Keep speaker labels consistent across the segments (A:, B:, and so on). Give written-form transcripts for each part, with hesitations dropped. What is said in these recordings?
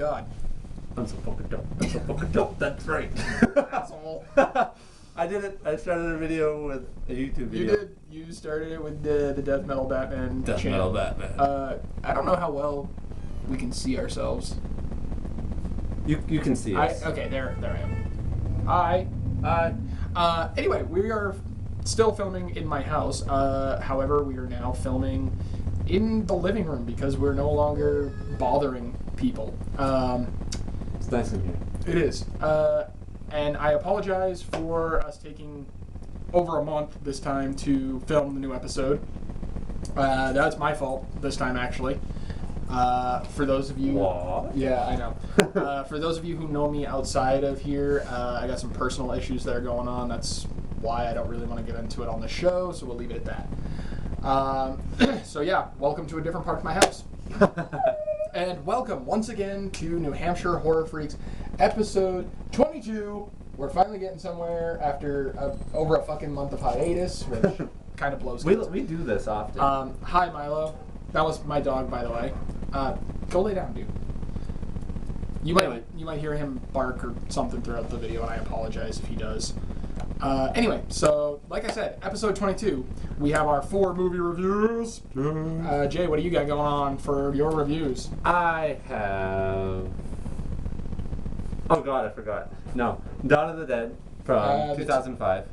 A: god.
B: I'm so fucking dope. I'm so fucking dope. That's right.
A: Asshole.
B: I did it. I started a video with a YouTube video.
A: You did. You started it with the Death Metal Batman
B: Death
A: channel.
B: Metal Batman.
A: I don't know how well we can see ourselves.
B: You can see us.
A: Okay, there I am. Anyway, we are still filming in my house. However, we are now filming in the living room because we're no longer bothering people.
B: It's nice in here.
A: It is. And I apologize for us taking over a month this time to film the new episode. That's my fault this time, actually. For those of you...
B: What?
A: Yeah, I know. For those of you who know me outside of here, I got some personal issues that are going on. That's why I don't really want to get into it on the show, so we'll leave it at that. So yeah, welcome to a different part of my house. And welcome once again to New Hampshire Horror Freaks, episode 22. We're finally getting somewhere after over a fucking month of hiatus, which kind of blows.
B: We do this often.
A: Hi, Milo. That was my dog, by the way. Go lay down, dude. You might hear him bark or something throughout the video, and I apologize if he does. Anyway, so like I said, episode 22, we have our 4 movie reviews. Jay, what do you got going on for your reviews?
B: I have... Oh god, I forgot. No, Dawn of the Dead from 2005.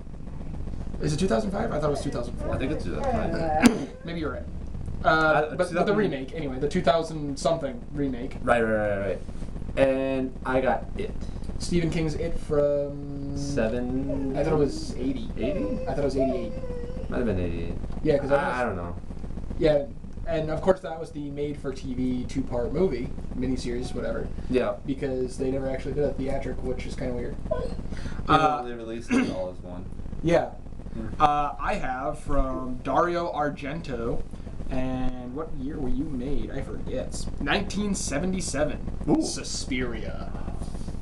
A: Is it 2005? I thought it was 2004.
B: I think it's 2005.
A: Maybe you're right. But the remake, anyway, the 2000-something remake.
B: Right. And I got It.
A: Stephen King's It from...
B: 7...
A: I thought it was 80.
B: 80?
A: I thought it was 88.
B: Might have been 88.
A: Yeah, because
B: I don't know.
A: Yeah, and of course that was the made-for-TV 2-part movie, miniseries, whatever.
B: Yeah.
A: Because they never actually did a theatric, which is kind of weird.
B: They released it all as one.
A: Yeah. I have from Dario Argento, and what year were you made? I forget. 1977.
B: Ooh.
A: Suspiria.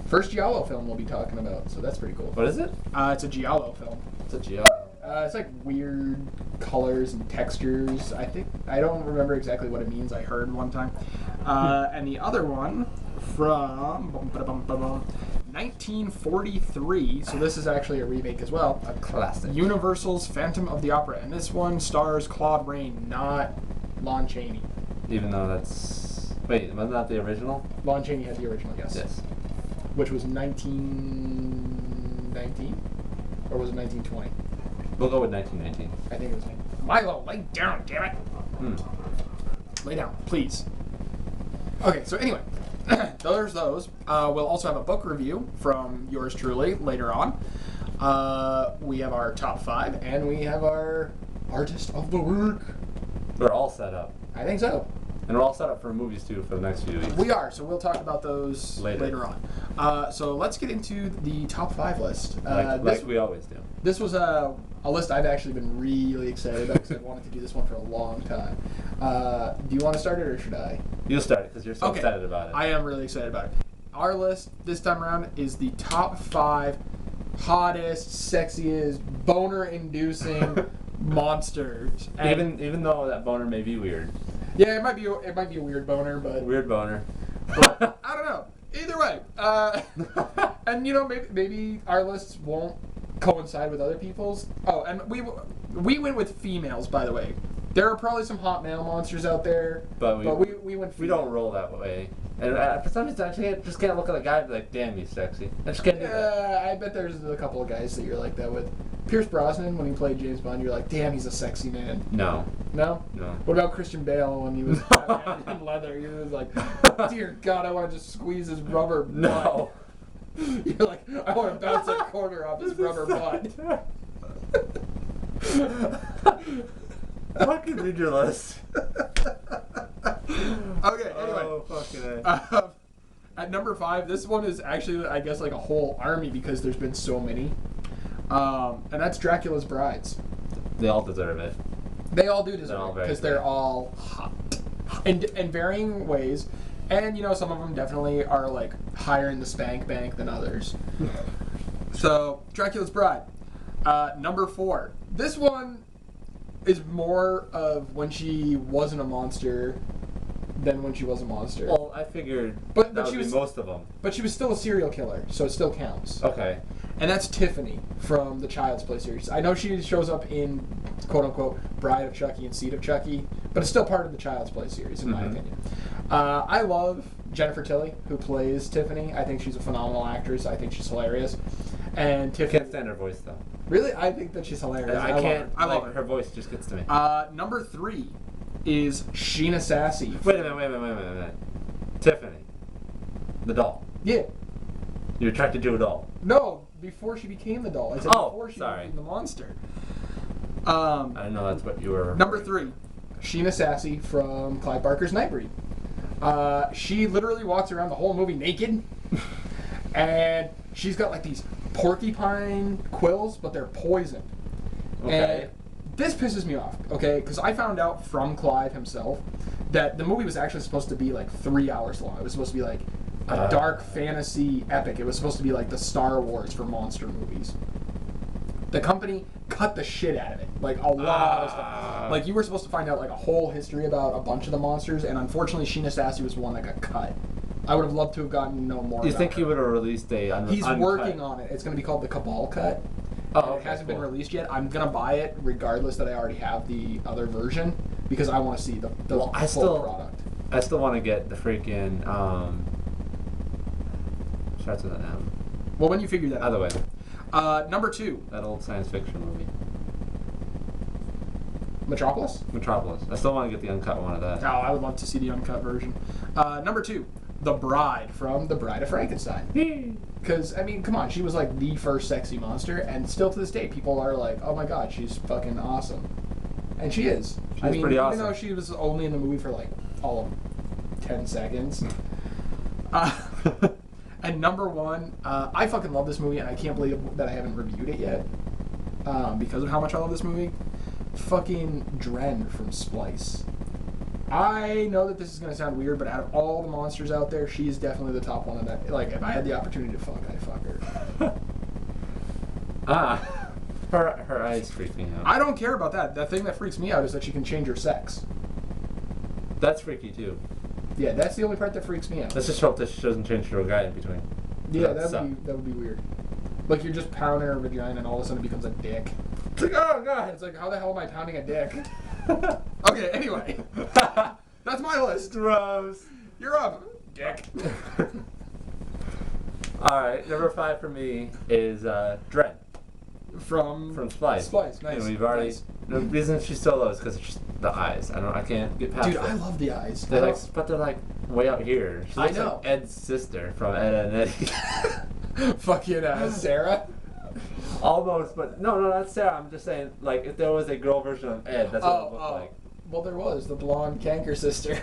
A: First Giallo film we'll be talking about, so that's pretty cool.
B: What is it?
A: It's a Giallo film.
B: It's a Giallo.
A: It's like weird colors and textures. I don't remember exactly what it means. I heard one time. And the other one from 1943. So this is actually a remake as well.
B: A classic.
A: Universal's Phantom of the Opera, and this one stars Claude Rains, not Lon Chaney.
B: Even though that's... Wait, wasn't that the original?
A: Lon Chaney had the original, yes.
B: Yes.
A: Which was 1919? Or was it 1920?
B: We'll go with 1919.
A: I think it was 19. Milo, lay down, damn it! Lay down, please. Okay, so anyway, there's those. We'll also have a book review from yours truly later on. We have our top 5, and we have our artist of the week.
B: We're all set up.
A: I think so.
B: And we're all set up for movies, too, for the next few weeks.
A: We are, so we'll talk about those later on. So let's get into the top 5 list.
B: Like we always do.
A: This was a list I've actually been really excited about because I've wanted to do this one for a long time. Do you want to start it, or should I?
B: You'll start it, because you're so excited about it.
A: I am really excited about it. Our list this time around is the top 5 hottest, sexiest, boner-inducing monsters. And
B: even though that boner may be weird.
A: Yeah, it might be a weird boner, but
B: Weird boner.
A: I don't know. Either way, and maybe our lists won't coincide with other people's. Oh, and we went with females, by the way. There are probably some hot male monsters out there, but we went.
B: We don't roll that way. And for some reason, I just can't look at a guy and be like, "Damn, he's sexy." I just can't do that.
A: I bet there's a couple of guys that you're like that with. Pierce Brosnan, when he played James Bond, you're like, "Damn, he's a sexy man."
B: No.
A: No?
B: No.
A: What about Christian Bale when he was in leather? He was like, "Dear God, I want to just squeeze his rubber butt."
B: No.
A: You're like, "I want to bounce a quarter off his rubber butt."
B: Fucking read your list.
A: Okay, anyway.
B: Oh, fucking A.
A: At number 5, this one is actually, I guess, like a whole army because there's been so many. And that's Dracula's Brides.
B: They all deserve it.
A: They all do deserve it because they're all hot in varying ways. And, some of them definitely are, like, higher in the spank bank than others. So, Dracula's Bride. Number 4. This one is more of when she wasn't a monster than when she was a monster.
B: Well, I figured
A: But
B: that
A: she
B: would
A: was-
B: be most of them.
A: But she was still a serial killer, so it still counts.
B: Okay.
A: And that's Tiffany from the Child's Play series. I know she shows up in quote-unquote Bride of Chucky and Seed of Chucky, but it's still part of the Child's Play series, in my opinion. I love Jennifer Tilly, who plays Tiffany. I think she's a phenomenal actress. I think she's hilarious. And
B: I
A: Tiffany...
B: can't stand her voice, though.
A: Really? I think that she's hilarious.
B: I can't.
A: I love
B: like,
A: her.
B: her voice just gets to me.
A: Number 3 is Sheena Sassy.
B: Wait a minute. Tiffany. The doll.
A: Yeah.
B: You're attracted to a doll.
A: No, before she became the doll. I said before she became the monster.
B: I didn't know that's what you were...
A: Number 3, Sheena Sassy from Clive Barker's Nightbreed. She literally walks around the whole movie naked, and she's got like these porcupine quills, but they're poison.
B: Okay.
A: And this pisses me off, okay? Because I found out from Clive himself that the movie was actually supposed to be like 3 hours long. It was supposed to be like a dark fantasy epic. It was supposed to be like the Star Wars for monster movies. The company cut the shit out of it. Like, a lot of stuff. Like, you were supposed to find out, like, a whole history about a bunch of the monsters, and unfortunately, Sheena Sassy was one that got cut. I would have loved to have gotten to know more
B: Do you
A: about
B: think
A: her.
B: he would have released a
A: He's
B: uncut?
A: working on it. It's going to be called the Cabal Cut.
B: Oh,
A: And
B: okay,
A: it hasn't been
B: cool.
A: released yet. I'm going to buy it regardless that I already have the other version, because I want to see the
B: Well,
A: full product.
B: I still want to get the freaking, starts with an M.
A: Well, when you figure that
B: Either
A: out.
B: way,
A: Number 2,
B: that old science fiction movie.
A: Metropolis?
B: Metropolis. I still want to get the uncut one of that.
A: Oh, I would love to see the uncut version. Number 2, The Bride from The Bride of Frankenstein. Because, I mean, come on, she was like the first sexy monster, and still to this day, people are like, oh my god, she's fucking awesome. And she is.
B: She's
A: I mean,
B: pretty
A: even
B: awesome.
A: though she was only in the movie for like all of 10 seconds. And number 1, I fucking love this movie, and I can't believe that I haven't reviewed it yet because of how much I love this movie. Fucking Dren from Splice. I know that this is going to sound weird, but out of all the monsters out there, she's definitely the top one of that. Like, if I had the opportunity to fuck, I'd fuck her.
B: Her eyes freak me out.
A: I don't care about that. The thing that freaks me out is that she can change her sex.
B: That's freaky too.
A: Yeah, that's the only part that freaks me out.
B: Let's just hope that she doesn't change to a guy in between.
A: Yeah,
B: That'd suck.
A: that would be weird. Like, you're just pounding her vagina and all of a sudden it becomes a dick.
B: It's like, oh god.
A: It's like, how the hell am I pounding a dick? Okay, anyway. That's my list.
B: Gross.
A: You're up. Dick.
B: Alright, number 5 for me is Dren
A: From
B: Splice.
A: Splice, nice.
B: And we've already...
A: Nice.
B: The reason she's so low is because it's just the eyes. I can't get past
A: Dude,
B: it.
A: I love the eyes.
B: They're like, but they're like way out here. She
A: I
B: looks
A: know.
B: like Ed's sister from Ed and Eddie.
A: Fucking Sarah.
B: Almost, but no, that's Sarah. I'm just saying, like, if there was a girl version of Ed, that's what it would look like.
A: Well, there was the blonde canker sister.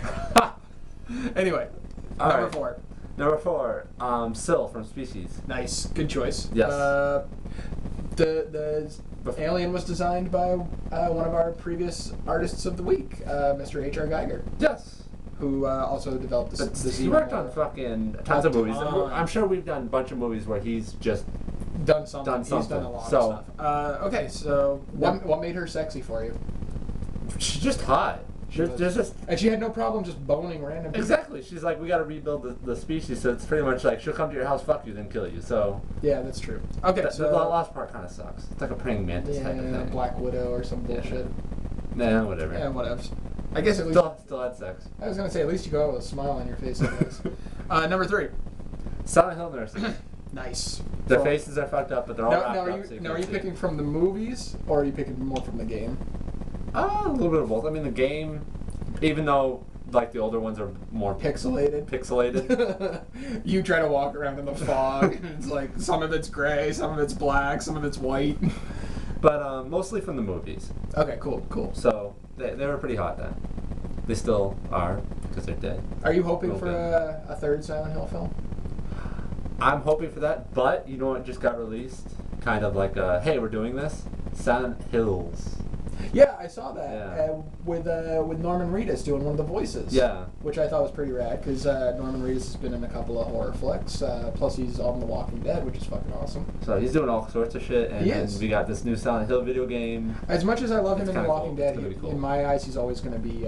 A: Anyway,
B: All
A: number
B: right.
A: 4.
B: Number 4, Syl from Species.
A: Nice, good choice.
B: Yes.
A: The alien was designed by one of our previous artists of the week, Mr. H.R. Geiger,
B: Yes.
A: who also developed the
B: But he
A: Xenomorph.
B: worked on fucking tons of movies.
A: ton.
B: I'm sure we've done a bunch of movies where he's just
A: Done something.
B: done
A: He's done
B: something.
A: a lot
B: So-
A: of stuff. Okay, so what made her sexy for you?
B: she's just hot. There's just
A: And she had no problem just boning random people.
B: exactly. She's like, we got to rebuild the species, so it's pretty much like she'll come to your house, fuck you, then kill you. So
A: Yeah, that's true. Okay,
B: the
A: so
B: last part kind of sucks. It's like a praying mantis type of thing.
A: Black Widow or some bullshit.
B: Nah, whatever.
A: Yeah, whatever. I guess at least
B: Still had sex.
A: I was gonna say at least you go out with a smile on your face. I guess. Number 3.
B: Silent Hill nurses.
A: Nice.
B: Their
A: From-
B: faces are fucked up, but they're all
A: Now,
B: wrapped
A: now,
B: up.
A: are you,
B: so you
A: now
B: can't
A: are you
B: see
A: picking
B: it.
A: from the movies or are you picking more from the game?
B: A little bit of both. I mean, the game, even though like the older ones are more
A: Pixelated.
B: pixelated.
A: You try to walk around in the fog, and it's like some of it's gray, some of it's black, some of it's white.
B: But mostly from the movies.
A: Okay, cool.
B: So they were pretty hot then. They still are because they're dead.
A: Are you hoping
B: Little
A: for
B: bit.
A: a third Silent Hill film?
B: I'm hoping for that, but you know what just got released? Kind of like, hey, we're doing this. Silent Hills.
A: Yeah, I saw that
B: Yeah.
A: with Norman Reedus doing one of the voices.
B: Yeah.
A: Which I thought was pretty rad because Norman Reedus has been in a couple of horror flicks. Plus, he's on The Walking Dead, which is fucking awesome.
B: So he's doing all sorts of shit, and
A: He
B: then
A: is.
B: we got this new Silent Hill video game.
A: As much as I love him
B: It's
A: in The
B: kinda
A: Walking
B: cool. It's
A: Dead,
B: gonna be cool.
A: in my eyes, he's always going to be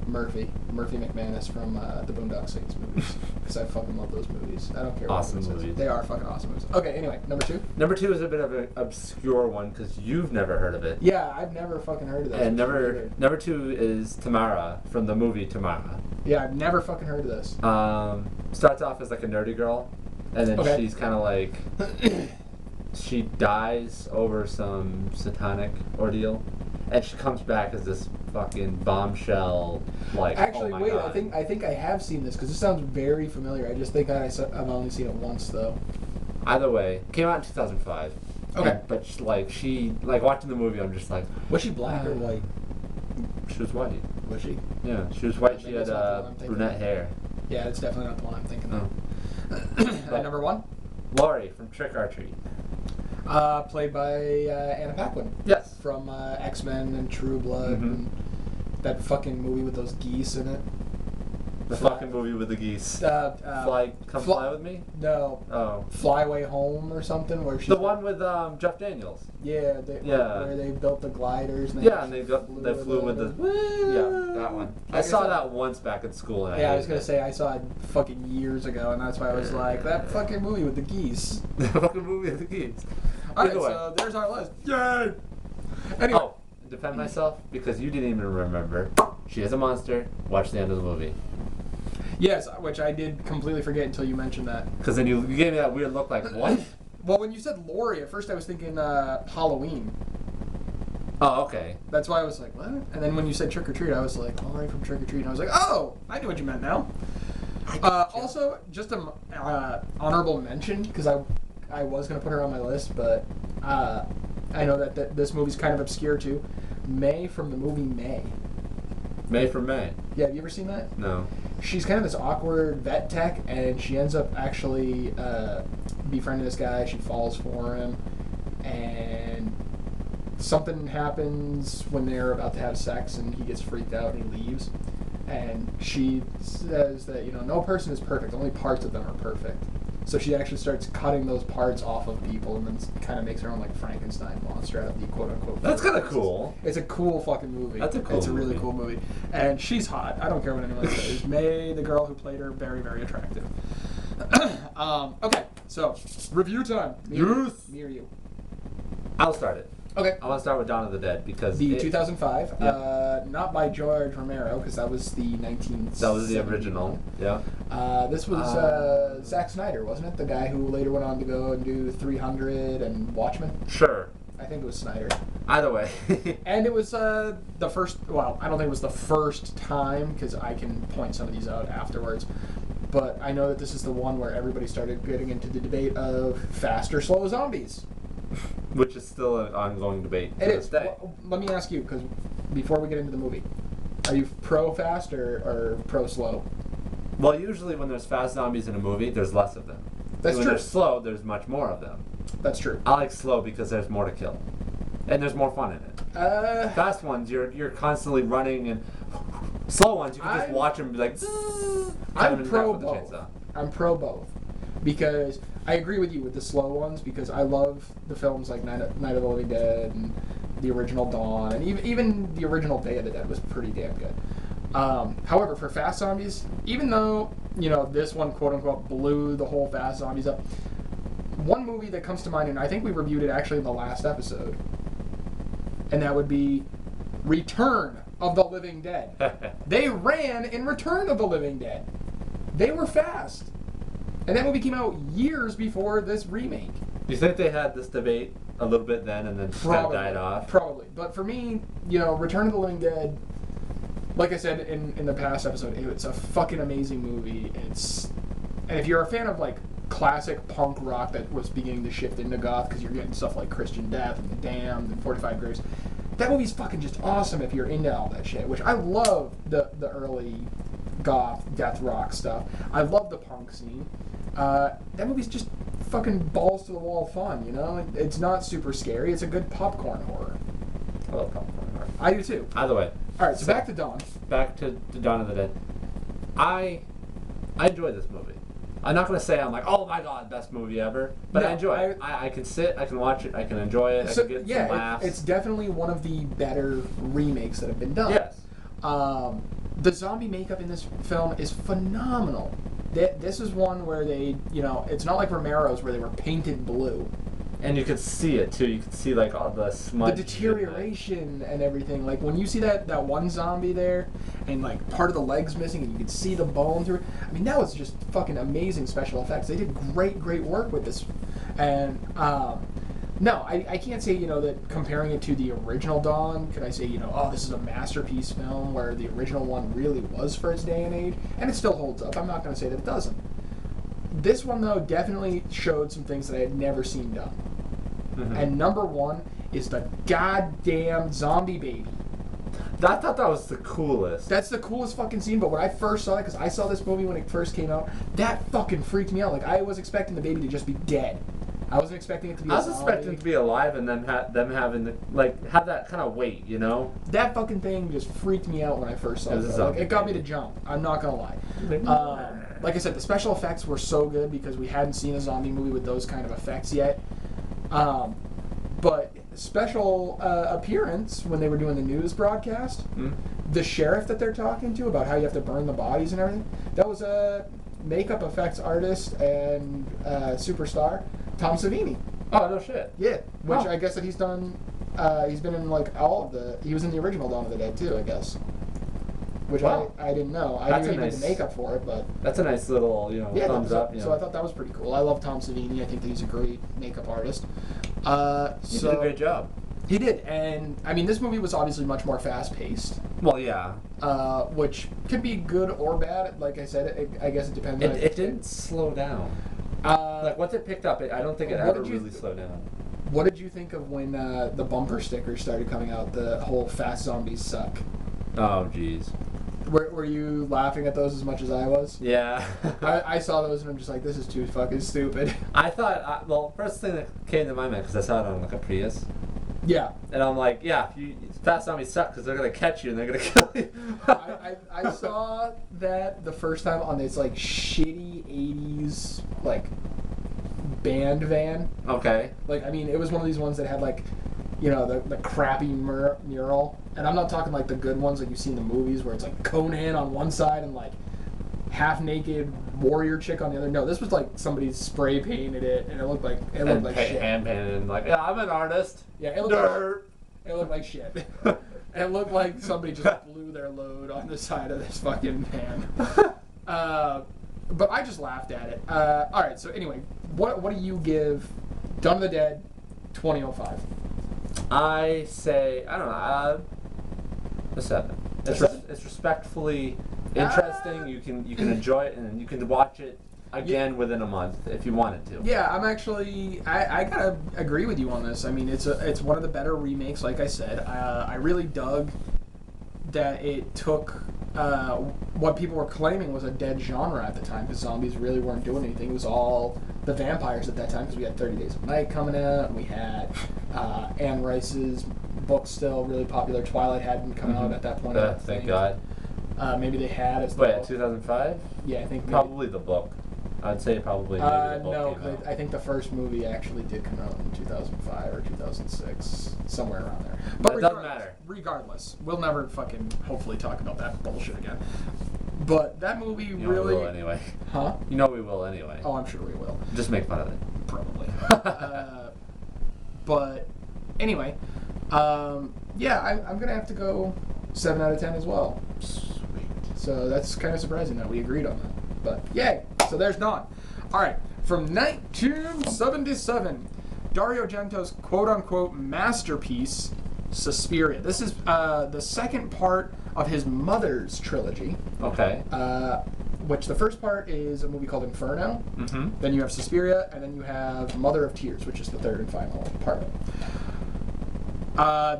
A: Murphy McManus from the Boondock Saints movies. Because I fucking love those movies. I don't care
B: Awesome
A: what anyone says.
B: movies.
A: They are fucking awesome movies. Okay, anyway, number 2.
B: Number 2 is a bit of an obscure one because you've never heard of it.
A: Yeah, I've never fucking heard of that.
B: And number 2 is Tamara from the movie Tamara.
A: Yeah, I've never fucking heard of this.
B: Starts off as like a nerdy girl, and then
A: Okay.
B: she's kind of like she dies over some satanic ordeal, and she comes back as this fucking bombshell. Like,
A: Actually,
B: oh my
A: wait,
B: God.
A: I think I have seen this because this sounds very familiar. I just think I've only seen it once though.
B: Either way, came out in 2005.
A: Okay.
B: And, but she watching the movie, I'm just like,
A: Was she black or white?
B: she was white.
A: Was she?
B: Yeah, she was white. She
A: Maybe
B: had
A: it's not the one I'm thinking
B: brunette
A: of.
B: hair.
A: Yeah, it's definitely not the one I'm thinking of.
B: But-
A: Number 1,
B: Laurie from Trick or Treat.
A: played by Anna Paquin
B: Yes.
A: from X-Men and True Blood.
B: Mhm.
A: And that fucking movie with those geese in it.
B: The fucking movie with the geese. Come
A: Fly-
B: fly with me.
A: No,
B: Oh,
A: Flyway Home or something where she's
B: the one with Jeff Daniels.
A: Yeah,
B: Yeah.
A: where they built the gliders. And
B: Yeah, and they flew with the
A: Woo!
B: yeah, that one. I
A: Like
B: saw
A: said-
B: that once back in school. And
A: Yeah, I
B: hated
A: was gonna
B: it.
A: say I saw it fucking years ago, and that's why I was like, that fucking movie with the geese.
B: the fucking movie with the geese.
A: All right,
B: Either way.
A: so there's our list. Yay! Anyway,
B: Oh, defend myself because you didn't even remember. She is a monster. Watch the end of the movie.
A: yes, which I did completely forget until you mentioned that.
B: Because then you gave me that weird look like, what?
A: Well, when you said Laurie, at first I was thinking Halloween.
B: Oh, okay.
A: That's why I was like, what? And then when you said Trick or Treat, I was like, Laurie from Trick or Treat. And I was like, oh, I knew what you meant now. Also, just an honorable mention, because I was going to put her on my list, but I know that this movie's kind of obscure too. May from the movie May.
B: May for May.
A: Yeah, have you ever seen that?
B: No.
A: She's kind of this awkward vet tech, and she ends up actually befriending this guy. She falls for him, and something happens when they're about to have sex, and he gets freaked out and he leaves. And she says that, no person is perfect, only parts of them are perfect. So she actually starts cutting those parts off of people, and then kind of makes her own like Frankenstein monster out of the quote unquote.
B: That's kind of
A: pieces.
B: cool.
A: It's a cool fucking movie.
B: That's a cool
A: It's a really
B: movie.
A: cool movie, and she's hot. I don't care what anyone says. May, the girl who played her, very very attractive. Okay, so review time. Me or you?
B: I'll start it.
A: Okay.
B: I want to start with Dawn of the Dead because
A: The
B: it-
A: 2005,
B: Yeah.
A: not by George Romero, because that was the 1970s.
B: that was the original. Yeah.
A: This was Zack Snyder, wasn't it? The guy who later went on to go and do 300 and Watchmen.
B: Sure.
A: I think it was Snyder.
B: Either way.
A: And it was the first, well, I don't think it was the first time, because I can point some of these out afterwards. But I know that this is the one where everybody started getting into the debate of fast or slow zombies.
B: Which is still an ongoing debate to
A: It
B: this
A: is.
B: day.
A: Well, let me ask you, because before we get into the movie, are you pro fast or pro slow?
B: Well, usually when there's fast zombies in a movie, there's less of them.
A: That's
B: when
A: true.
B: they're slow, there's much more of them.
A: That's true.
B: I like slow because there's more to kill, and there's more fun in it. Fast ones, you're constantly running, and slow ones, you can just
A: I'm-
B: watch them be like.
A: I'm pro
B: with the
A: both.
B: chainsaw.
A: I'm pro both, because I agree with you with the slow ones, because I love the films like Night of the Living Dead and the original Dawn, and even the original Day of the Dead was pretty damn good. However, for fast zombies, even though this one quote unquote blew the whole fast zombies up, one movie that comes to mind, and I think we reviewed it actually in the last episode, and that would be Return of the Living Dead. They ran in Return of the Living Dead. They were fast. And that movie came out years before this remake.
B: Do you think they had this debate a little bit then, and then just kind of died off?
A: Probably. But for me, Return of the Living Dead, like I said in the past episode, it's a fucking amazing movie. And if you're a fan of like classic punk rock that was beginning to shift into goth, because you're getting stuff like Christian Death and The Damned and 45 Graves, that movie's fucking just awesome if you're into all that shit, which I love the early goth, death rock stuff. I love the punk scene. That movie's just fucking balls to the wall fun, It's not super scary. It's a good popcorn horror.
B: I love popcorn.
A: I do too.
B: Either way.
A: All right, so back to Dawn.
B: Back to Dawn of the Dead. I enjoyed this movie. I'm not going to say I'm like, oh my god, best movie ever, but
A: No,
B: I enjoy it. I can sit, I can watch it, I can enjoy it, I can get some laughs.
A: It's definitely one of the better remakes that have been done.
B: Yes.
A: The zombie makeup in this film is phenomenal. This is one where they, it's not like Romero's where they were painted blue.
B: And you could see it too. You could see like all the smudge.
A: The deterioration and everything. Like when you see that one zombie there, and like part of the leg's missing, and you can see the bone through it. I mean, that was just fucking amazing special effects. They did great work with this. And no, I can't say that comparing it to the original Dawn, could I say oh, this is a masterpiece film where the original one really was for its day and age, and it still holds up. I'm not going to say that it doesn't. This one though definitely showed some things that I had never seen done. Mm-hmm. And number one is the goddamn zombie baby.
B: I thought that was the coolest.
A: That's the coolest fucking scene, but when I first saw it, because I saw this movie when it first came out, that fucking freaked me out. Like, I was expecting the baby to just be dead. I wasn't expecting it to be a zombie.
B: Expecting it to be alive and then them having have that kind of weight,
A: That fucking thing just freaked me out when I first saw it. It got me to jump. I'm not gonna lie. Like I said, the special effects were so good because we hadn't seen a zombie movie with those kind of effects yet. But special appearance when they were doing the news broadcast, the sheriff that they're talking to about how you have to burn the bodies and everything, that was a makeup effects artist and superstar, Tom Savini.
B: Oh, no shit.
A: Yeah, which I guess that he's done, he's been in like all of he was in the original Dawn of the Dead too, I guess. Which I didn't know. I knew he did the makeup for it, but...
B: That's a nice little, thumbs up.
A: So I thought that was pretty cool. I love Tom Savini. I think that he's a great makeup artist.
B: He did a great job.
A: He did, and I mean, this movie was obviously much more fast-paced.
B: Well, yeah.
A: Which could be good or bad. Like I said, I guess it depends.
B: It didn't slow down. Like once it picked up, I don't think it ever really slowed down.
A: What did you think of when the bumper stickers started coming out? The whole "Fast Zombies Suck."
B: Oh, jeez.
A: Were you laughing at those as much as I was?
B: Yeah.
A: I saw those and I'm just like, this is too fucking stupid.
B: I thought, first thing that came to my mind, because I saw it on like a Prius.
A: Yeah.
B: And I'm like, yeah, Fast Zombies suck because they're going to catch you and they're going to kill you.
A: I saw that the first time on this like shitty 80s like band van.
B: Okay.
A: Like, I mean, it was one of these ones that had like, the crappy mural. And I'm not talking like the good ones like you see in the movies where it's like Conan on one side and like half-naked warrior chick on the other. No, this was like somebody spray painted it and it looked like shit.
B: Hand painted and like, yeah, I'm an artist.
A: Yeah, it looked like shit. It looked like somebody just blew their load on the side of this fucking van. But I just laughed at it. All right, so anyway, what do you give Dawn of the Dead 2005?
B: I say, I don't know, a 7. It's respectfully interesting. You can enjoy it and you can watch it again within a month if you wanted to.
A: Yeah, I'm actually I gotta agree with you on this. I mean, it's one of the better remakes. Like I said, I really dug that it took what people were claiming was a dead genre at the time because zombies really weren't doing anything. It was all the vampires at that time because we had 30 Days of Night coming out and we had Anne Rice's book still really popular. Twilight hadn't come out at that point.
B: Thank God.
A: Maybe they had.
B: Wait, 2005?
A: Yeah, I think
B: probably the book. I'd say probably maybe the book
A: no,
B: came out.
A: I think the first movie actually did come out in 2005 or 2006, somewhere around there. But
B: it doesn't matter.
A: Regardless, we'll never fucking hopefully talk about that bullshit again. But that movie
B: we
A: really...
B: will anyway.
A: Huh?
B: We will anyway.
A: Oh, I'm sure we will.
B: Just make fun of it.
A: Probably. But anyway, yeah, I'm going to have to go 7 out of 10 as well.
B: Sweet.
A: So that's kind of surprising that we agreed on that. But yay! So there's Dawn. All right, from 1977, Dario Argento's quote-unquote masterpiece, Suspiria. This is the second part of his Mother's trilogy.
B: Okay.
A: Which the first part is a movie called Inferno.
B: Mm-hmm.
A: Then you have Suspiria, and then you have Mother of Tears, which is the third and final part.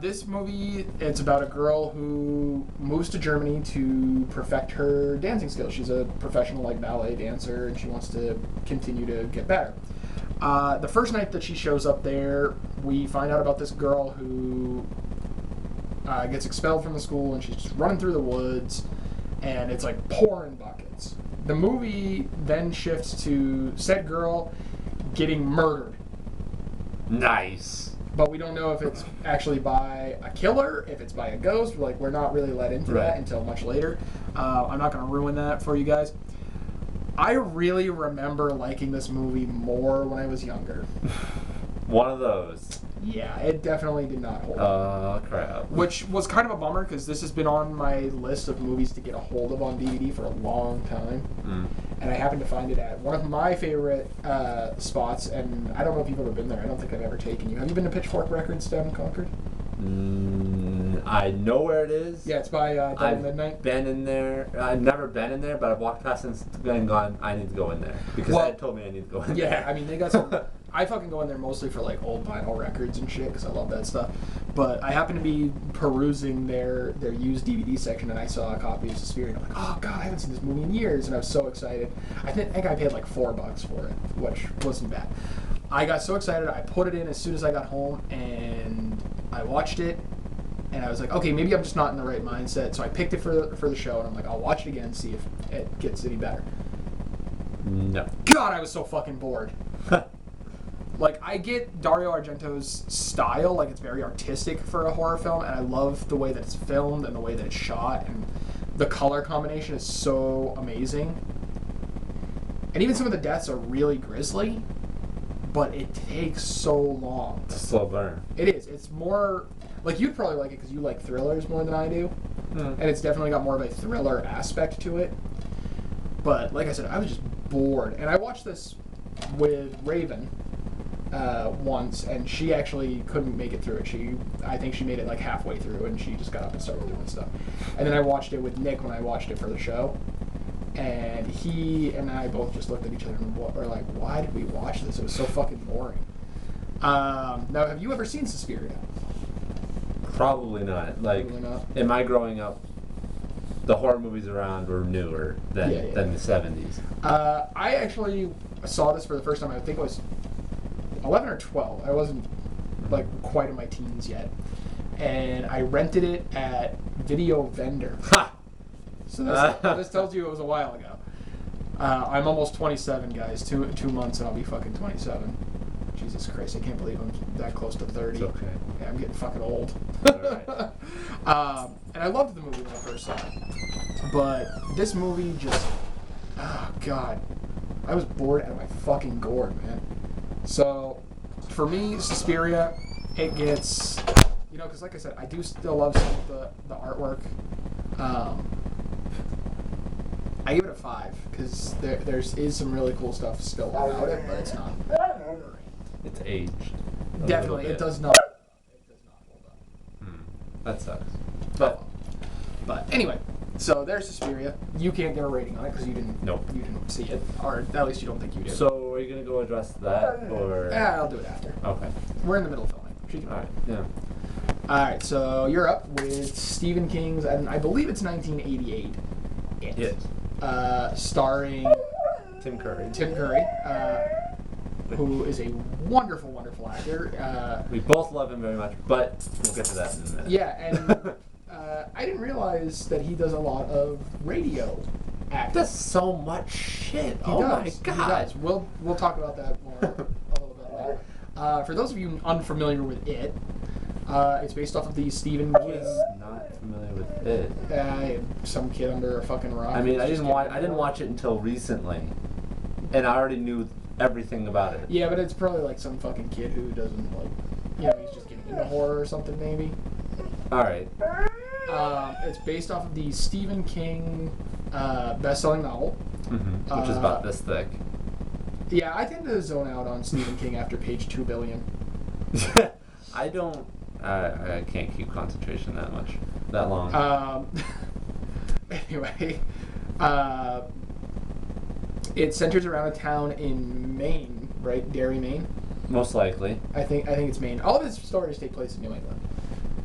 A: This movie, it's about a girl who moves to Germany to perfect her dancing skills. She's a professional ballet dancer, and she wants to continue to get better. The first night that she shows up there, we find out about this girl who gets expelled from the school, and she's just running through the woods, and it's like pouring buckets. The movie then shifts to said girl getting murdered.
B: Nice.
A: But we don't know if it's actually by a killer, if it's by a ghost. Like, we're not really let into that until much later. I'm not going to ruin that for you guys. I really remember liking this movie more when I was younger.
B: One of those.
A: Yeah, it definitely did not hold up.
B: Oh, crap.
A: Which was kind of a bummer, because this has been on my list of movies to get a hold of on DVD for a long time. And I happened to find it at one of my favorite spots, and I don't know if you've ever been there. I don't think I've ever taken you. Have you been to Pitchfork Records down in Concord?
B: I know where it is.
A: Yeah, it's by Double Midnight.
B: Been in there. I've never been in there, but I've walked past and gone, I need to go in there. Because Ed told me I need to go in there.
A: Yeah, I mean, they got some... I fucking go in there mostly for, like, old vinyl records and shit, because I love that stuff. But I happened to be perusing their used DVD section, and I saw a copy of Suspiria, and I'm like, oh, God, I haven't seen this movie in years, and I was so excited. I think I paid, like, $4 for it, which wasn't bad. I got so excited, I put it in as soon as I got home, and I watched it, and I was like, okay, maybe I'm just not in the right mindset, so I picked it for the show, and I'm like, I'll watch it again and see if it gets any better.
B: No.
A: God, I was so fucking bored. Like, I get Dario Argento's style, like, it's very artistic for a horror film, and I love the way that it's filmed and the way that it's shot, and the color combination is so amazing. And even some of the deaths are really grisly, but it takes so long.
B: It's a slow burn.
A: It is. It's more... Like, you'd probably like it because you like thrillers more than I do. And it's definitely got more of a thriller aspect to it. But, like I said, I was just bored. And I watched this with Raven once, and she actually couldn't make it through it. I think she made it like halfway through, and she just got up and started doing stuff. And then I watched it with Nick when I watched it for the show. And he and I both just looked at each other and were like, why did we watch this? It was so fucking boring. Now, have you ever seen Suspiria?
B: Probably not. Like,
A: Probably not.
B: in my growing up, the horror movies around were newer than the 70s.
A: I actually saw this for the first time. I think it was 11 or 12. I wasn't like quite in my teens yet, and I rented it at Video Vendor.
B: Ha!
A: So this tells you it was a while ago. I'm almost 27, guys. Two months and I'll be fucking 27. Jesus Christ, I can't believe I'm that close to 30.
B: It's okay.
A: Yeah, I'm getting fucking old.
B: Alright.
A: And I loved the movie when I first saw it. But this movie just... Oh, God. I was bored out of my fucking gourd, man. So, for me, Suspiria, it gets... You know, because like I said, I do still love some of the artwork. I give it a 5, because there is some really cool stuff still about it, but it's not...
B: It's aged.
A: Definitely, it does not. It does not hold up.
B: That sucks.
A: But anyway, so there's Suspiria. You can't get a rating on it because you didn't.
B: Nope.
A: You didn't see it, or at least you don't think you did.
B: So are you gonna go address that, or?
A: Yeah, I'll do it after.
B: Okay.
A: We're in the middle of filming.
B: All right. Yeah.
A: All right. So you're up with Stephen King's, and I believe it's 1988.
B: It.
A: Starring
B: Tim Curry.
A: Tim Curry. Who is a wonderful, wonderful actor.
B: We both love him very much, but we'll get to that in a minute.
A: Yeah, and I didn't realize that he does a lot of radio acting.
B: That's so much shit.
A: He
B: my
A: does.
B: god.
A: He does. We'll talk about that more a little bit later. For those of you unfamiliar with it, it's based off of the Stephen King.
B: Not familiar with it.
A: Some kid under a fucking rock.
B: I mean, I didn't watch it until recently, and I already knew everything about it.
A: Yeah, but it's probably like some fucking kid who doesn't like, you know, he's just getting into horror or something maybe.
B: All right.
A: It's based off of the Stephen King best-selling novel,
B: which is about this thick.
A: Yeah, I tend to zone out on Stephen King after page 2 billion.
B: I don't. I can't keep concentration that long.
A: Anyway, it centers around a town in Maine, right? Derry, Maine.
B: Most likely.
A: I think it's Maine. All of his stories take place in New England,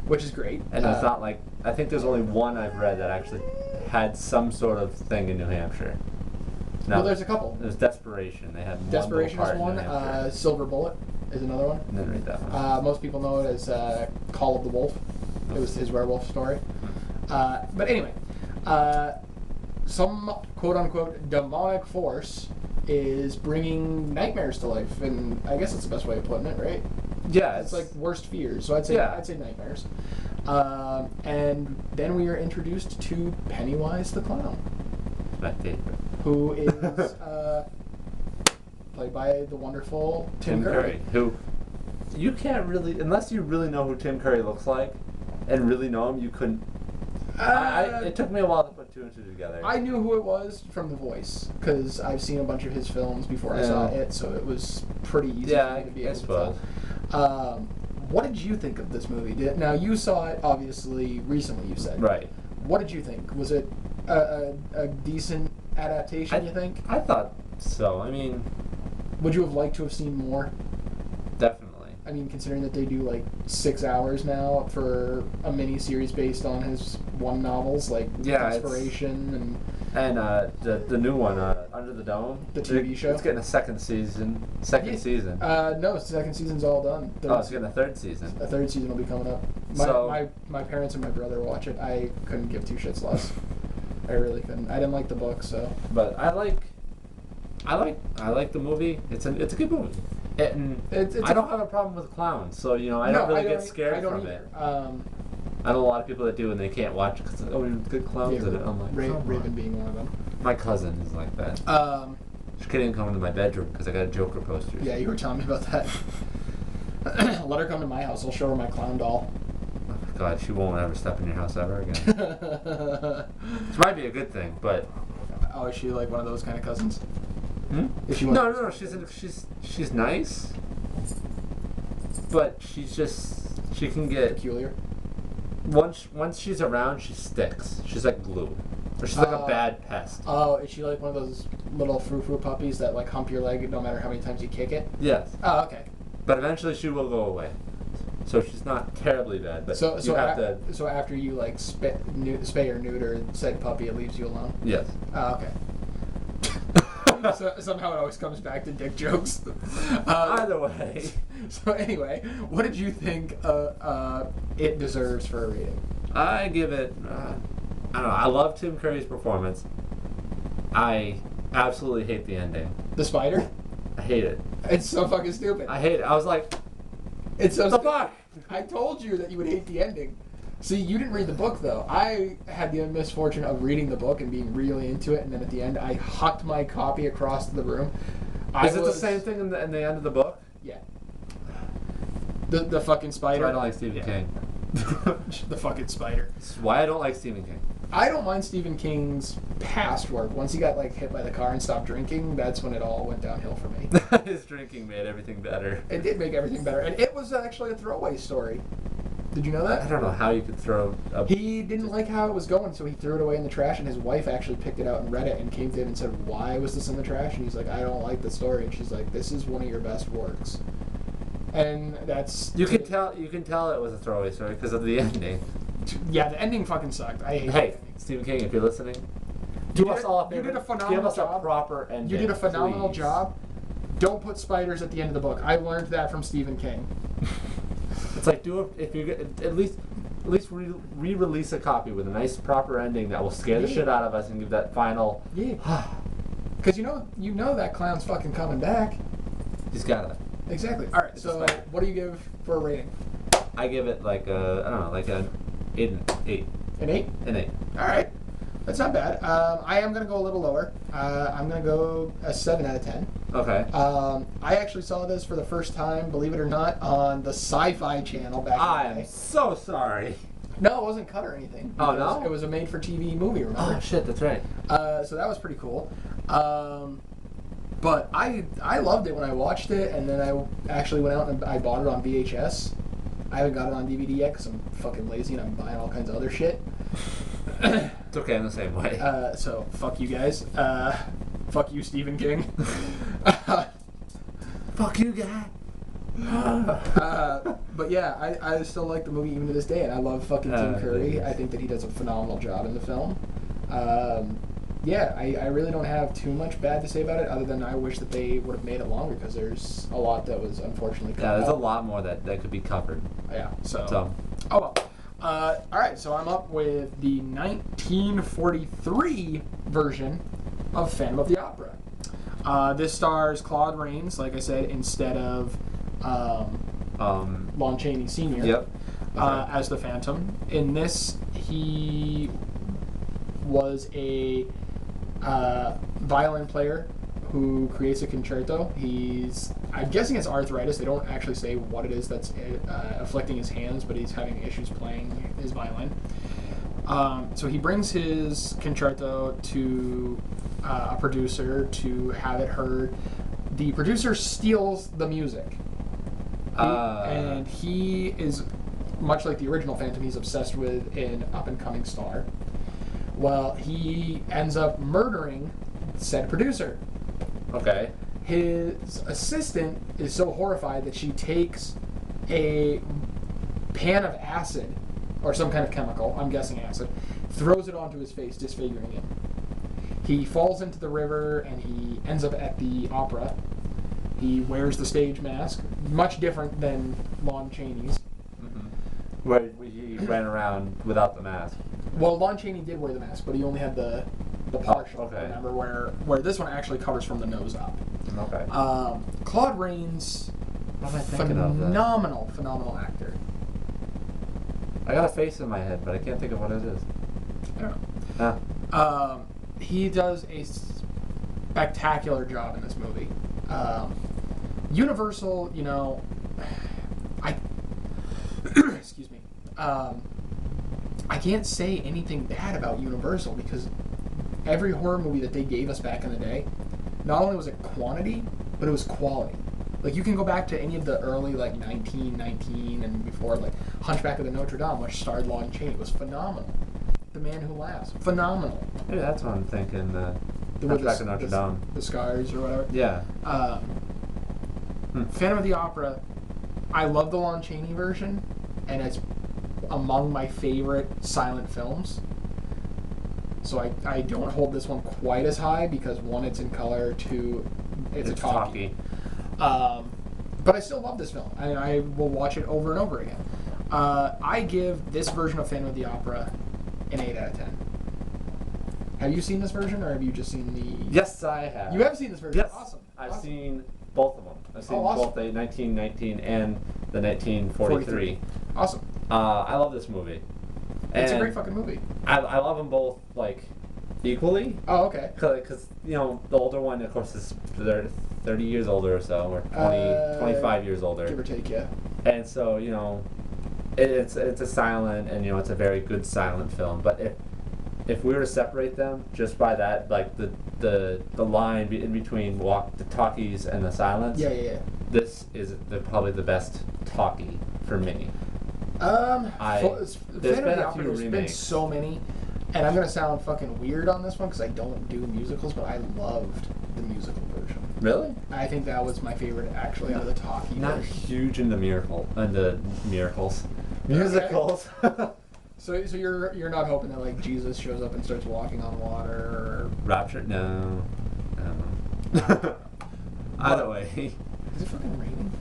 A: which is great.
B: And it's not like, I think there's only one I've read that actually had some sort of thing in New Hampshire. No,
A: well, there's a couple.
B: There's Desperation. They had
A: Desperation
B: one
A: is one. Silver Bullet is another one.
B: I didn't read that one.
A: Most people know it as Call of the Wolf. It was his werewolf story. But anyway, some quote-unquote demonic force is bringing nightmares to life, and I guess that's the best way of putting it, right?
B: Yeah,
A: It's like worst fears, so I'd say nightmares. And then we are introduced to Pennywise the Clown,
B: my favorite.
A: who is played by the wonderful Tim Curry.
B: Who you can't really, unless you really know who Tim Curry looks like, and really know him, you couldn't. It took me a while to put two and two together.
A: I knew who it was from the voice, because I've seen a bunch of his films before I saw it, so it was pretty easy for me to be able to tell. What did you think of this movie? Now, you saw it, obviously, recently, you said.
B: Right.
A: What did you think? Was it a decent adaptation, you think?
B: I thought so. I mean...
A: Would you have liked to have seen more?
B: Definitely.
A: I mean, considering that they do, like, 6 hours now for a mini-series based on his one novels, like Inspiration
B: and the new one, Under the Dome.
A: The TV show?
B: It's getting a second season. Season.
A: No, second season's all done.
B: It's getting a third season.
A: A third season will be coming up. My parents and my brother watch it. I couldn't give two shits less. I really couldn't. I didn't like the book, so.
B: But I like the movie. It's a good movie. I don't have a problem with clowns, so I don't really get scared from it. I know a lot of people that do, and they can't watch it because good clowns in it. I'm like,
A: Raven being one of them.
B: My cousin is like that. She couldn't even come into my bedroom because I got a Joker poster.
A: Yeah, you were telling me about that. Let her come to my house. I'll show her my clown doll.
B: Oh my God, she won't ever step in your house ever again. Which might be a good thing, but.
A: Oh, is she like one of those kind of cousins?
B: Is she no. She's nice, but she can get
A: peculiar.
B: Once she's around, she sticks. She's like glue, or she's like a bad pest.
A: Oh, is she like one of those little frou-frou puppies that like hump your leg no matter how many times you kick it?
B: Yes.
A: Oh, okay.
B: But eventually she will go away, so she's not terribly bad. But
A: so after you like spay or neuter said puppy, it leaves you alone.
B: Yes.
A: Oh, okay. So somehow it always comes back to dick jokes.
B: Either way.
A: So anyway, what did you think it deserves for a rating?
B: I give it, I don't know, I love Tim Curry's performance. I absolutely hate the ending.
A: The spider?
B: I hate it.
A: It's so fucking stupid.
B: I hate it. I was like,
A: it's so
B: the fuck?
A: I told you that you would hate the ending. See, you didn't read the book, though. I had the misfortune of reading the book and being really into it, and then at the end, I hucked my copy across the room.
B: Is it the same thing in the end of the book?
A: Yeah. The fucking spider.
B: That's why I don't like Stephen King.
A: The fucking spider.
B: That's why I don't like Stephen King.
A: I don't mind Stephen King's past work. Once he got like hit by the car and stopped drinking, that's when it all went downhill for me.
B: His drinking made everything better.
A: It did make everything better, and it was actually a throwaway story. Did you know that?
B: I don't know how you could throw a...
A: He didn't like how it was going, so he threw it away in the trash, and his wife actually picked it out and read it and came to him and said, "Why was this in the trash?" And he's like, "I don't like the story." And she's like, "This is one of your best works." And that's...
B: You can tell it was a throwaway story because of the ending.
A: Yeah, the ending fucking sucked. I hate
B: Hey, Stephen King, if you're listening, do us all a favor.
A: You did a phenomenal
B: job. Give us
A: job.
B: a proper ending.
A: You did a phenomenal
B: please.
A: job. Don't put spiders at the end of the book. I learned that from Stephen King.
B: It's like if you at least re-release a copy with a nice proper ending that will scare the shit out of us and give that final.
A: Yeah. Because you know that clown's fucking coming back.
B: He's got it.
A: Exactly. All right. So what do you give for a rating?
B: I give it like an 8.
A: An 8?
B: An 8.
A: All right. That's not bad. I am going to go a little lower. I'm going to go a 7 out of 10.
B: Okay.
A: I actually saw this for the first time, believe it or not, on the Sci-Fi Channel back in the day.
B: I'm so sorry.
A: No, it wasn't cut or anything.
B: Oh, no?
A: It was a made-for-TV movie, remember?
B: Oh, shit, that's right.
A: So that was pretty cool. But I loved it when I watched it, and then I actually went out and I bought it on VHS. I haven't got it on DVD yet because I'm fucking lazy and I'm buying all kinds of other shit.
B: It's okay, I'm the same way.
A: So, fuck you guys. Fuck you, Stephen King.
B: Fuck you, guy.
A: But yeah, I still like the movie even to this day, and I love fucking Tim Curry. I think that he does a phenomenal job in the film. Yeah, I really don't have too much bad to say about it, other than I wish that they would have made it longer, because there's a lot that was unfortunately cut out.
B: There's a lot more that could be covered.
A: Yeah, so. Oh well. All right, so I'm up with the 1943 version of Phantom of the Opera. This stars Claude Rains, like I said, instead of Lon Chaney Sr.
B: Yep.
A: As the Phantom. In this, he was a violin player who creates a concerto. I'm guessing it's arthritis. They don't actually say what it is that's afflicting his hands, but he's having issues playing his violin. So he brings his concerto to a producer to have it heard. The producer steals the music. And he is, much like the original Phantom, he's obsessed with an up-and-coming star. Well, he ends up murdering said producer.
B: Okay.
A: His assistant is so horrified that she takes a pan of acid, or some kind of chemical, I'm guessing acid, throws it onto his face, disfiguring him. He falls into the river and he ends up at the opera. He wears the stage mask, much different than Lon Chaney's.
B: Mm-hmm. Where he ran around without the mask.
A: Well, Lon Chaney did wear the mask, but he only had the partial.
B: Okay.
A: Remember, where this one actually covers from the nose up.
B: Okay.
A: Claude Rains,
B: What am I thinking of then?
A: phenomenal actor.
B: I got a face in my head, but I can't think of what it is.
A: I don't know. He does a spectacular job in this movie. Universal, you know, excuse me. I can't say anything bad about Universal because every horror movie that they gave us back in the day, not only was it quantity, but it was quality. Like, you can go back to any of the early, like, 1919 and before, like, Hunchback of the Notre Dame, which starred Lon Chaney. It was phenomenal. The Man Who Laughs. Phenomenal.
B: Maybe that's what I'm thinking.
A: With
B: Hunchback of Notre Dame.
A: The scars or whatever.
B: Yeah.
A: Phantom of the Opera, I love the Lon Chaney version, and it's among my favorite silent films. So I don't hold this one quite as high because, one, it's in color, two, it's a talkie. But I still love this film, and I will watch it over and over again. I give this version of Phantom of the Opera an 8 out of 10. Have you seen this version, or have you just seen the...
B: Yes, I have.
A: You have seen this version?
B: Yes.
A: Awesome.
B: I've
A: Awesome.
B: seen both of them. I've seen
A: awesome.
B: both the 1919 and the 1943.
A: Awesome.
B: I love this movie.
A: It's a
B: And
A: great fucking movie.
B: I love them both, like, equally.
A: Oh, okay.
B: Because, you know, the older one, of course, is 30 years older or so, or 25 years older.
A: Give or take, yeah.
B: And so, you know, it's a silent, and, you know, it's a very good silent film. But if we were to separate them just by that, like the line in between the talkies and the silence,
A: Yeah.
B: this is probably the best talkie for me.
A: There's
B: been a few
A: There's been
B: remakes.
A: so many, and I'm gonna sound fucking weird on this one because I don't do musicals, but I loved the musical version.
B: Really?
A: I think that was my favorite, actually, out of the talkie.
B: Not
A: version.
B: huge into miracles. Musicals.
A: So you're not hoping that, like, Jesus shows up and starts walking on water, or
B: Rapture? No. Either way.
A: is it fucking raining?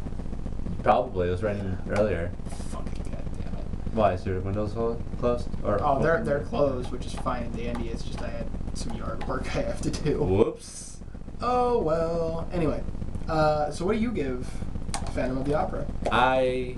B: Probably. It was raining earlier.
A: Fucking goddamn it!
B: Why? Is your windows closed? Or
A: Oh, they're closed, which is fine and dandy. It's just I had some yard work I have to do.
B: Whoops.
A: Oh well. Anyway, so what do you give Phantom of the Opera?
B: I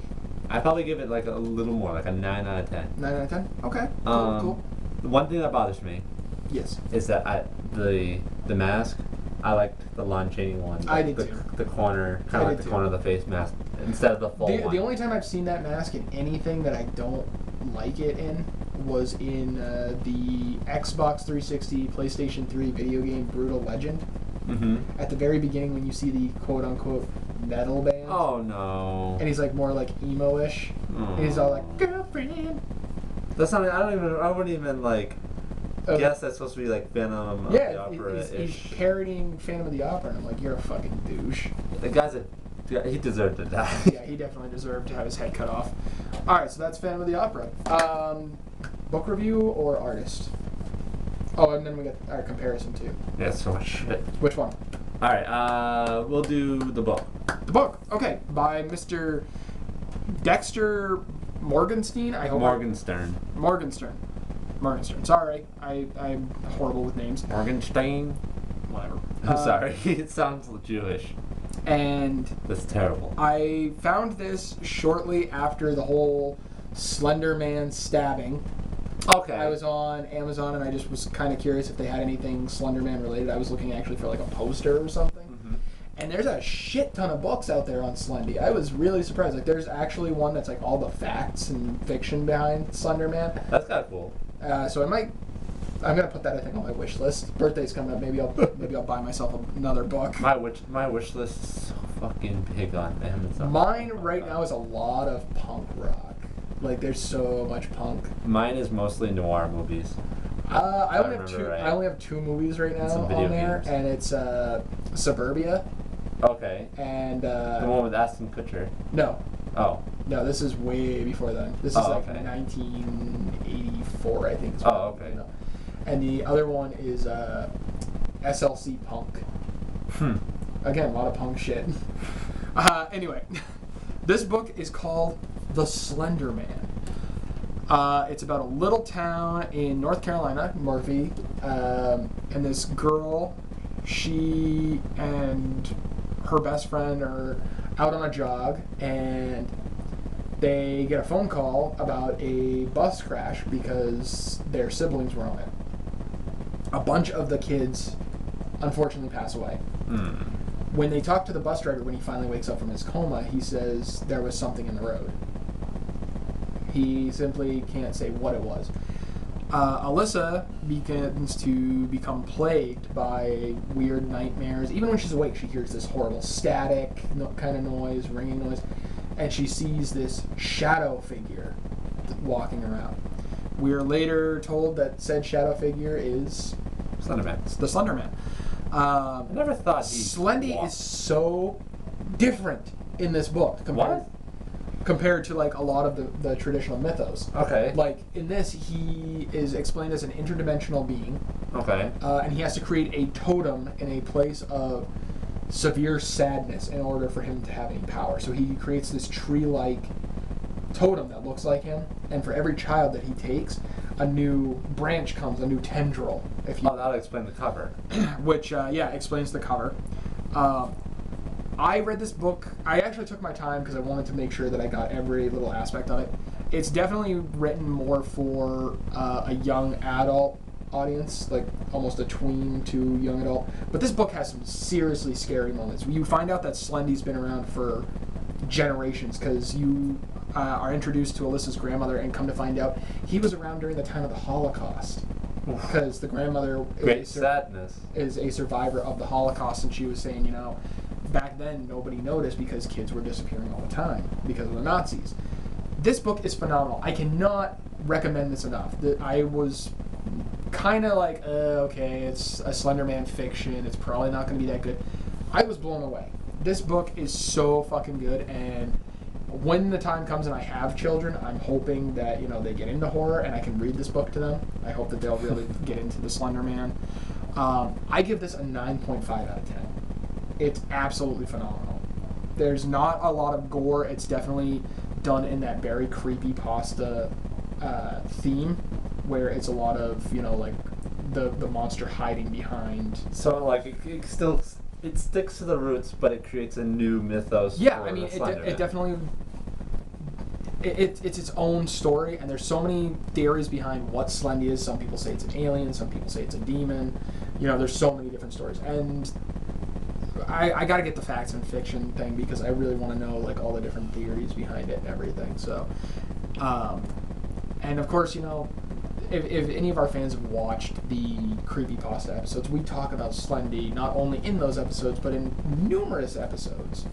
B: probably give it like a little more, like a 9 out of 10.
A: 9 out of 10. Okay. Cool.
B: The one thing that bothers me
A: Yes.
B: is that the mask. I liked the Lon Chaney one.
A: I did too.
B: The corner, kind
A: I
B: of like
A: did
B: the
A: too.
B: corner of the face mask instead of the full one.
A: The only time I've seen that mask in anything that I don't like it in was in the Xbox 360, PlayStation 3 video game Brutal Legend.
B: Mm-hmm.
A: At the very beginning, when you see the quote-unquote metal band.
B: Oh no.
A: And he's like more like emo-ish. And he's all like, girlfriend.
B: That's not. I wouldn't even like.
A: Okay.
B: Guess that's supposed to be like Venom of the
A: Yeah,
B: Opera-ish.
A: he's parodying Phantom of the Opera, and I'm like, you're a fucking douche.
B: The guy's he deserved to die.
A: Yeah, he definitely deserved to have his head cut off. All right, so that's Phantom of the Opera. Book review or artist? Oh, and then we got our comparison too.
B: Yeah, so much shit.
A: Which one?
B: All right, we'll do the book.
A: The book. Okay, by Mr. Dexter Morgenstern. I hope
B: Morgenstern.
A: Morgenstern. Sorry, I'm horrible with names.
B: Morgenstern.
A: Whatever.
B: I'm sorry. It sounds Jewish.
A: And
B: that's terrible.
A: I found this shortly after the whole Slender Man stabbing.
B: Okay.
A: I was on Amazon and I just was kind of curious if they had anything Slender Man related. I was looking actually for like a poster or something.
B: Mm-hmm.
A: And there's a shit ton of books out there on Slendy. I was really surprised. Like, there's actually one that's like all the facts and fiction behind Slender Man.
B: That's kind of cool.
A: So I'm gonna put that, I think, on my wish list. Birthday's coming up. Maybe I'll buy myself another book.
B: My wish list is so fucking big on Amazon.
A: Mine right now is a lot of punk rock. Like, there's so much punk.
B: Mine is mostly noir movies.
A: I only have two movies right now on there, and it's Suburbia.
B: Okay.
A: And
B: the one with Ashton Kutcher.
A: No.
B: Oh.
A: No, this is way before then. This is 1984, I think.
B: Oh, okay.
A: And the other one is SLC Punk. Again, a lot of punk shit. Anyway, this book is called The Slender Man. It's about a little town in North Carolina, Murphy, and this girl, she and her best friend are out on a jog, and they get a phone call about a bus crash because their siblings were on it. A bunch of the kids, unfortunately, pass away. When they talk to the bus driver, when he finally wakes up from his coma, he says there was something in the road. He simply can't say what it was. Alyssa begins to become plagued by weird nightmares. Even when she's awake, she hears this horrible static kind of noise, ringing noise, and she sees this shadow figure walking around. We are later told that said shadow figure is
B: Slenderman.
A: The Slenderman.
B: I never thought
A: Slendy is so different in this book compared to like a lot of the traditional mythos.
B: Okay.
A: Like in this, he is explained as an interdimensional being.
B: Okay.
A: And he has to create a totem in a place of severe sadness in order for him to have any power. So he creates this tree-like totem that looks like him, and for every child that he takes, a new branch comes, a new tendril.
B: That'll explain the cover.
A: Which, explains the cover. I read this book. I actually took my time because I wanted to make sure that I got every little aspect of it. It's definitely written more for a young adult audience, like almost a tween to young adult. But this book has some seriously scary moments. You find out that Slendy's been around for generations because you are introduced to Alyssa's grandmother and come to find out he was around during the time of the Holocaust. Because the grandmother is a survivor of the Holocaust, and she was saying, back then nobody noticed because kids were disappearing all the time because of the Nazis. This book is phenomenal. I cannot recommend this enough. I was kind of like, okay, it's a Slender Man fiction. It's probably not going to be that good. I was blown away. This book is so fucking good, and when the time comes and I have children, I'm hoping that they get into horror and I can read this book to them. I hope that they'll really get into the Slender Man. I give this a 9.5 out of 10. It's absolutely phenomenal. There's not a lot of gore. It's definitely done in that very creepypasta theme, where it's a lot of like the monster hiding behind.
B: So like it sticks to the roots, but it creates a new mythos.
A: Yeah, I mean, it definitely. It's its own story, and there's so many theories behind what Slendy is. Some people say it's an alien, some people say it's a demon. There's so many different stories, and I got to get the facts and fiction thing because I really want to know like all the different theories behind it and everything. So, and of course, if any of our fans have watched the creepypasta episodes, we talk about Slendy not only in those episodes but in numerous episodes.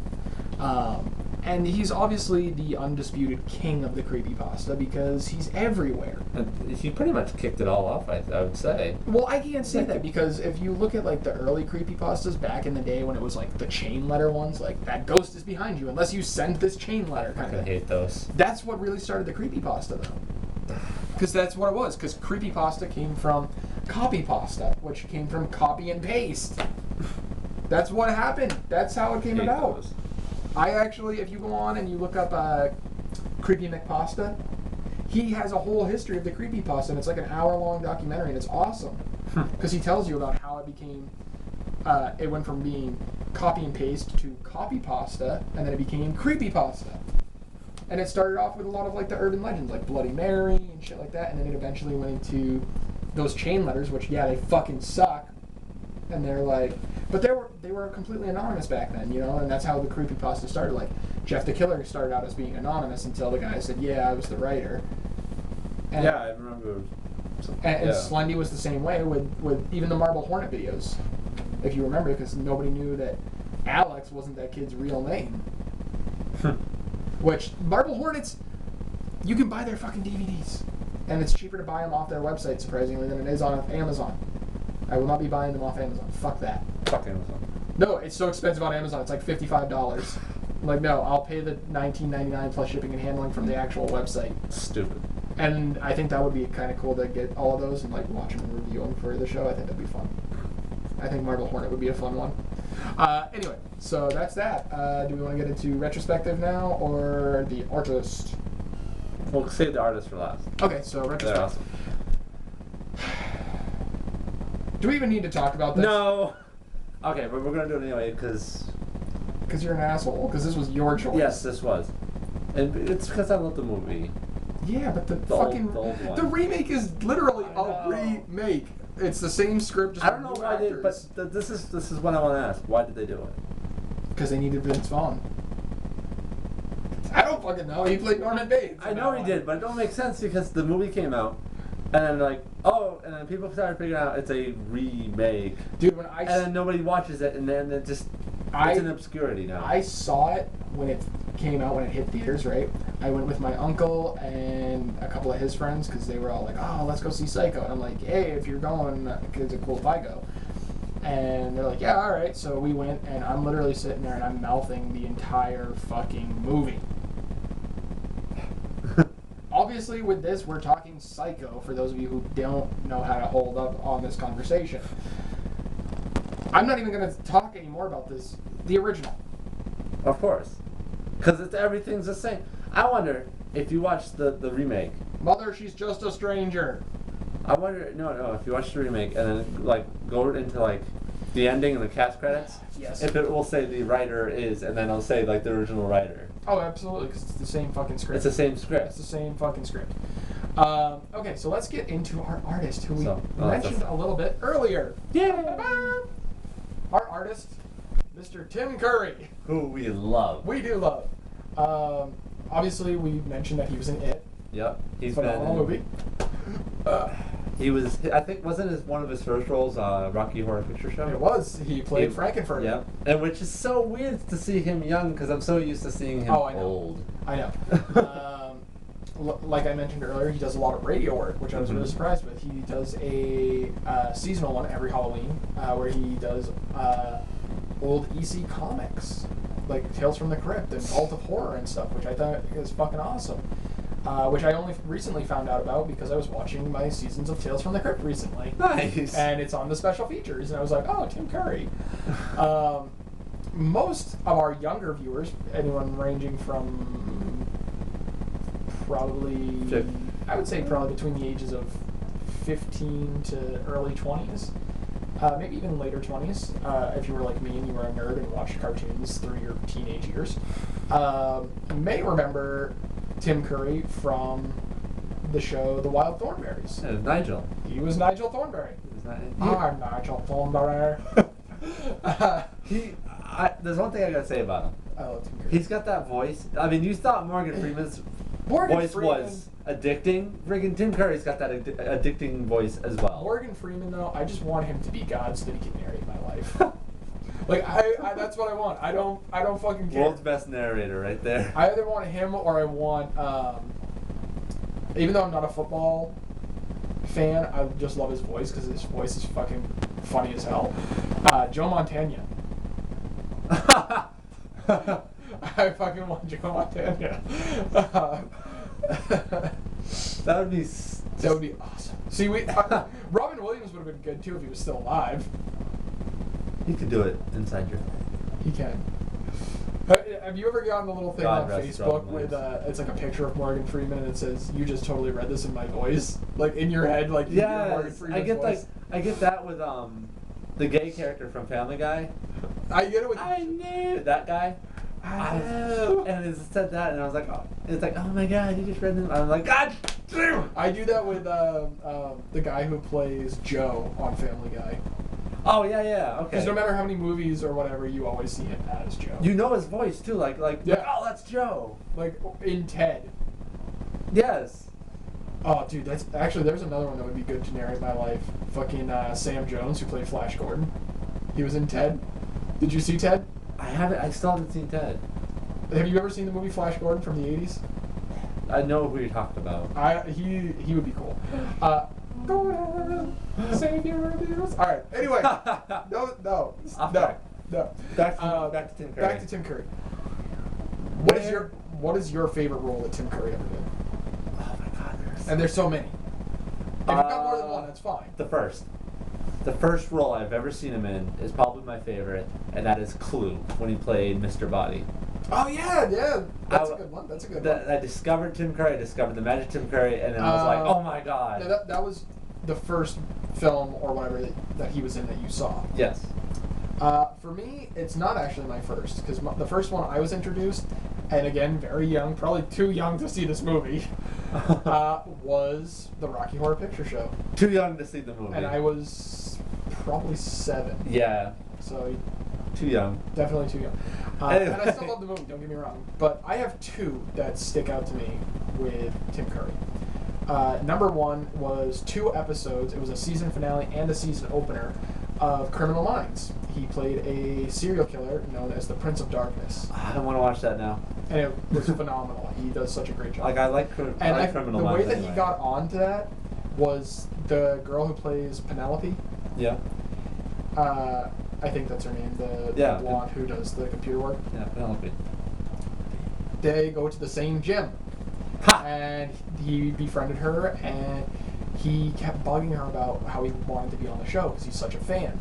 A: And he's obviously the undisputed king of the creepypasta because he's everywhere.
B: And he pretty much kicked it all off, I would say.
A: Well, I can't say that because if you look at like the early creepypastas back in the day when it was like the chain letter ones, like that ghost is behind you unless you send this chain letter.
B: I fucking hate those.
A: That's what really started the creepypasta though. Because that's what it was. Because creepypasta came from copypasta, which came from copy and paste. That's what happened. That's how it came about. I actually, if you go on and you look up Creepy McPasta. He has a whole history of the creepypasta, and it's like an hour-long documentary, and it's awesome because he tells you about how it became. It went from being copy and paste to copy pasta, and then it became creepypasta. And it started off with a lot of like the urban legends, like Bloody Mary and shit like that, and then it eventually went into those chain letters, which yeah, they fucking suck. And they're like, but they were completely anonymous back then, you know, and that's how the creepypasta started. Like Jeff the Killer started out as being anonymous until the guy said, "Yeah, I was the writer." And,
B: yeah, I remember.
A: And Slendy was the same way with even the Marble Hornet videos, if you remember, because nobody knew that Alex wasn't that kid's real name. Which Marble Hornets, you can buy their fucking DVDs, and it's cheaper to buy them off their website, surprisingly, than it is on Amazon. I will not be buying them off Amazon. Fuck that.
B: Fuck Amazon.
A: No, it's so expensive on Amazon. It's like $55. I'm like, no, I'll pay the $19.99 plus shipping and handling from the actual website.
B: Stupid.
A: And I think that would be kind of cool to get all of those and like watch them and review them for the show. I think that'd be fun. I think Marble Hornet would be a fun one. Anyway, so that's that. Do we want to get into retrospective now or the artist?
B: We'll save the artist for last.
A: Okay, so retrospective.
B: They're awesome.
A: Do we even need to talk about this?
B: No. Okay, but we're gonna do it anyway because
A: you're an asshole. Because this was your choice.
B: Yes, this was, and it's because I love the movie.
A: Yeah, but the
B: old one.
A: the remake is literally a remake. It's the same script. Just
B: I don't know why they, but this is what I want to ask. Why did they do it?
A: Because they needed Vince Vaughn. I don't fucking know. He played Norman Bates.
B: I know he did, but it don't make sense because the movie came out, and then like, and then people started figuring out it's a remake.
A: Dude,
B: and then nobody watches it, and then it's in obscurity now.
A: I saw it when it came out, when it hit theaters, right? I went with my uncle and a couple of his friends because they were all like, "Oh, let's go see Psycho." And I'm like, "Hey, if you're going, is it cool if I go?" And they're like, "Yeah, all right." So we went, and I'm literally sitting there and I'm mouthing the entire fucking movie. Obviously, with this, we're talking Psycho, for those of you who don't know how to hold up on this conversation. I'm not even going to talk anymore about this. The original.
B: Of course. Because everything's the same. I wonder if you watch the remake.
A: Mother, she's just a stranger.
B: I wonder, no, if you watch the remake and then, like, go into, like, the ending and the cast credits.
A: Yes.
B: If it will say the writer is, and then it'll say, like, the original writer.
A: Oh, absolutely, because it's the same fucking script.
B: It's the same script.
A: It's the same fucking script. Okay, so let's get into our artist, who we mentioned a little bit earlier.
B: Yeah.
A: Our artist, Mr. Tim Curry.
B: Who we love.
A: We do love. Obviously, we mentioned that he was in It.
B: Yep. He's
A: phenomenal movie.
B: He was, I think, wasn't one of his first roles Rocky Horror Picture Show?
A: It was. He played Frankenfurter.
B: Yeah. And which is so weird to see him young because I'm so used to seeing him old.
A: I know. Like I mentioned earlier, he does a lot of radio work, which I was really surprised with. He does a seasonal one every Halloween where he does old EC comics, like Tales from the Crypt and Vault of Horror and stuff, which I thought is fucking awesome. Which I only recently found out about because I was watching my seasons of Tales from the Crypt recently.
B: Nice.
A: And it's on the special features, and I was like, oh, Tim Curry. Most of our younger viewers, anyone ranging from probably, I would say probably between the ages of 15 to early 20s, maybe even later 20s, if you were like me and you were a nerd and watched cartoons through your teenage years, may remember Tim Curry from the show The Wild Thornberrys.
B: Yeah, Nigel.
A: He was Nigel Thornberry. I'm Nigel Thornberry.
B: There's one thing I gotta say about him.
A: I love Tim Curry.
B: He's got that voice. I mean, you thought Morgan Freeman's voice was addicting. Friggin' Tim Curry's got that addicting voice as well.
A: Morgan Freeman, though, I just want him to be God so that he can narrate my life. Like I that's what I want. I don't fucking care.
B: World's best narrator, right there.
A: I either want him or I want, even though I'm not a football fan, I just love his voice because his voice is fucking funny as hell. Joe Montana. I fucking want Joe Montana.
B: That would be
A: awesome. See, Robin Williams would have been good too if he was still alive.
B: He could do it inside your head.
A: He can. Have you ever gotten the little thing
B: God
A: on
B: rest
A: Facebook
B: Robin
A: with
B: Williams.
A: it's like a picture of Morgan Freeman and it says, "You just totally read this in my voice," like in your head, like you hear Morgan
B: Yes,
A: Freeman's
B: I get
A: voice.
B: I get that with the gay character from Family Guy.
A: I get it with
B: I knew that guy.
A: I know.
B: And it said that, and I was like, oh, it's like, oh my god, you just read them. I'm like, God damn.
A: I do that with the guy who plays Joe on Family Guy.
B: Oh yeah, okay.
A: Because no matter how many movies or whatever, you always see him as Joe.
B: You know his voice too, like
A: Yeah.
B: oh, that's Joe.
A: Like in Ted.
B: Yes.
A: Oh, dude, that's actually there's another one that would be good to narrate my life. Fucking Sam Jones, who played Flash Gordon. He was in Ted. Did you see Ted?
B: I still haven't seen Ted.
A: Have you ever seen the movie Flash Gordon from the '80s?
B: I know who you're talking about.
A: He would be cool. Go ahead, save your abuse. All right. Anyway, no.
B: Back to Tim Curry.
A: Back to Tim Curry. What is your favorite role that Tim Curry ever did?
B: Oh my god,
A: And there's so many. If you've got more than one, that's fine.
B: The first role I've ever seen him in is probably my favorite, and that is Clue, when he played Mr. Body.
A: Oh yeah. That's a good one. That's a good one.
B: I discovered Tim Curry, I discovered the magic Tim Curry, and then I was like, oh my god.
A: Yeah, that was the first film or whatever that he was in that you saw.
B: Yes.
A: For me, it's not actually my first, because the first one I was introduced, and again, very young, probably too young to see this movie, was the Rocky Horror Picture Show.
B: Too young to see the movie.
A: And I was probably 7.
B: Yeah.
A: So
B: Too young.
A: definitely too young.
B: Anyway.
A: And I still love the movie, don't get me wrong. But I have 2 that stick out to me with Tim Curry. Number 1 was 2 episodes. It was a season finale and a season opener of Criminal Minds. He played a serial killer known as the Prince of Darkness.
B: I don't want to watch that now.
A: And it was phenomenal. He does such a great job.
B: Like, I like
A: And
B: Criminal
A: the way
B: Minds
A: that
B: anyway.
A: he got onto that was the girl who plays Penelope.
B: Yeah.
A: I think that's her name, the blonde who does the computer work.
B: Yeah, Penelope.
A: They go to the same gym.
B: Ha!
A: And he befriended her, and he kept bugging her about how he wanted to be on the show because he's such a fan.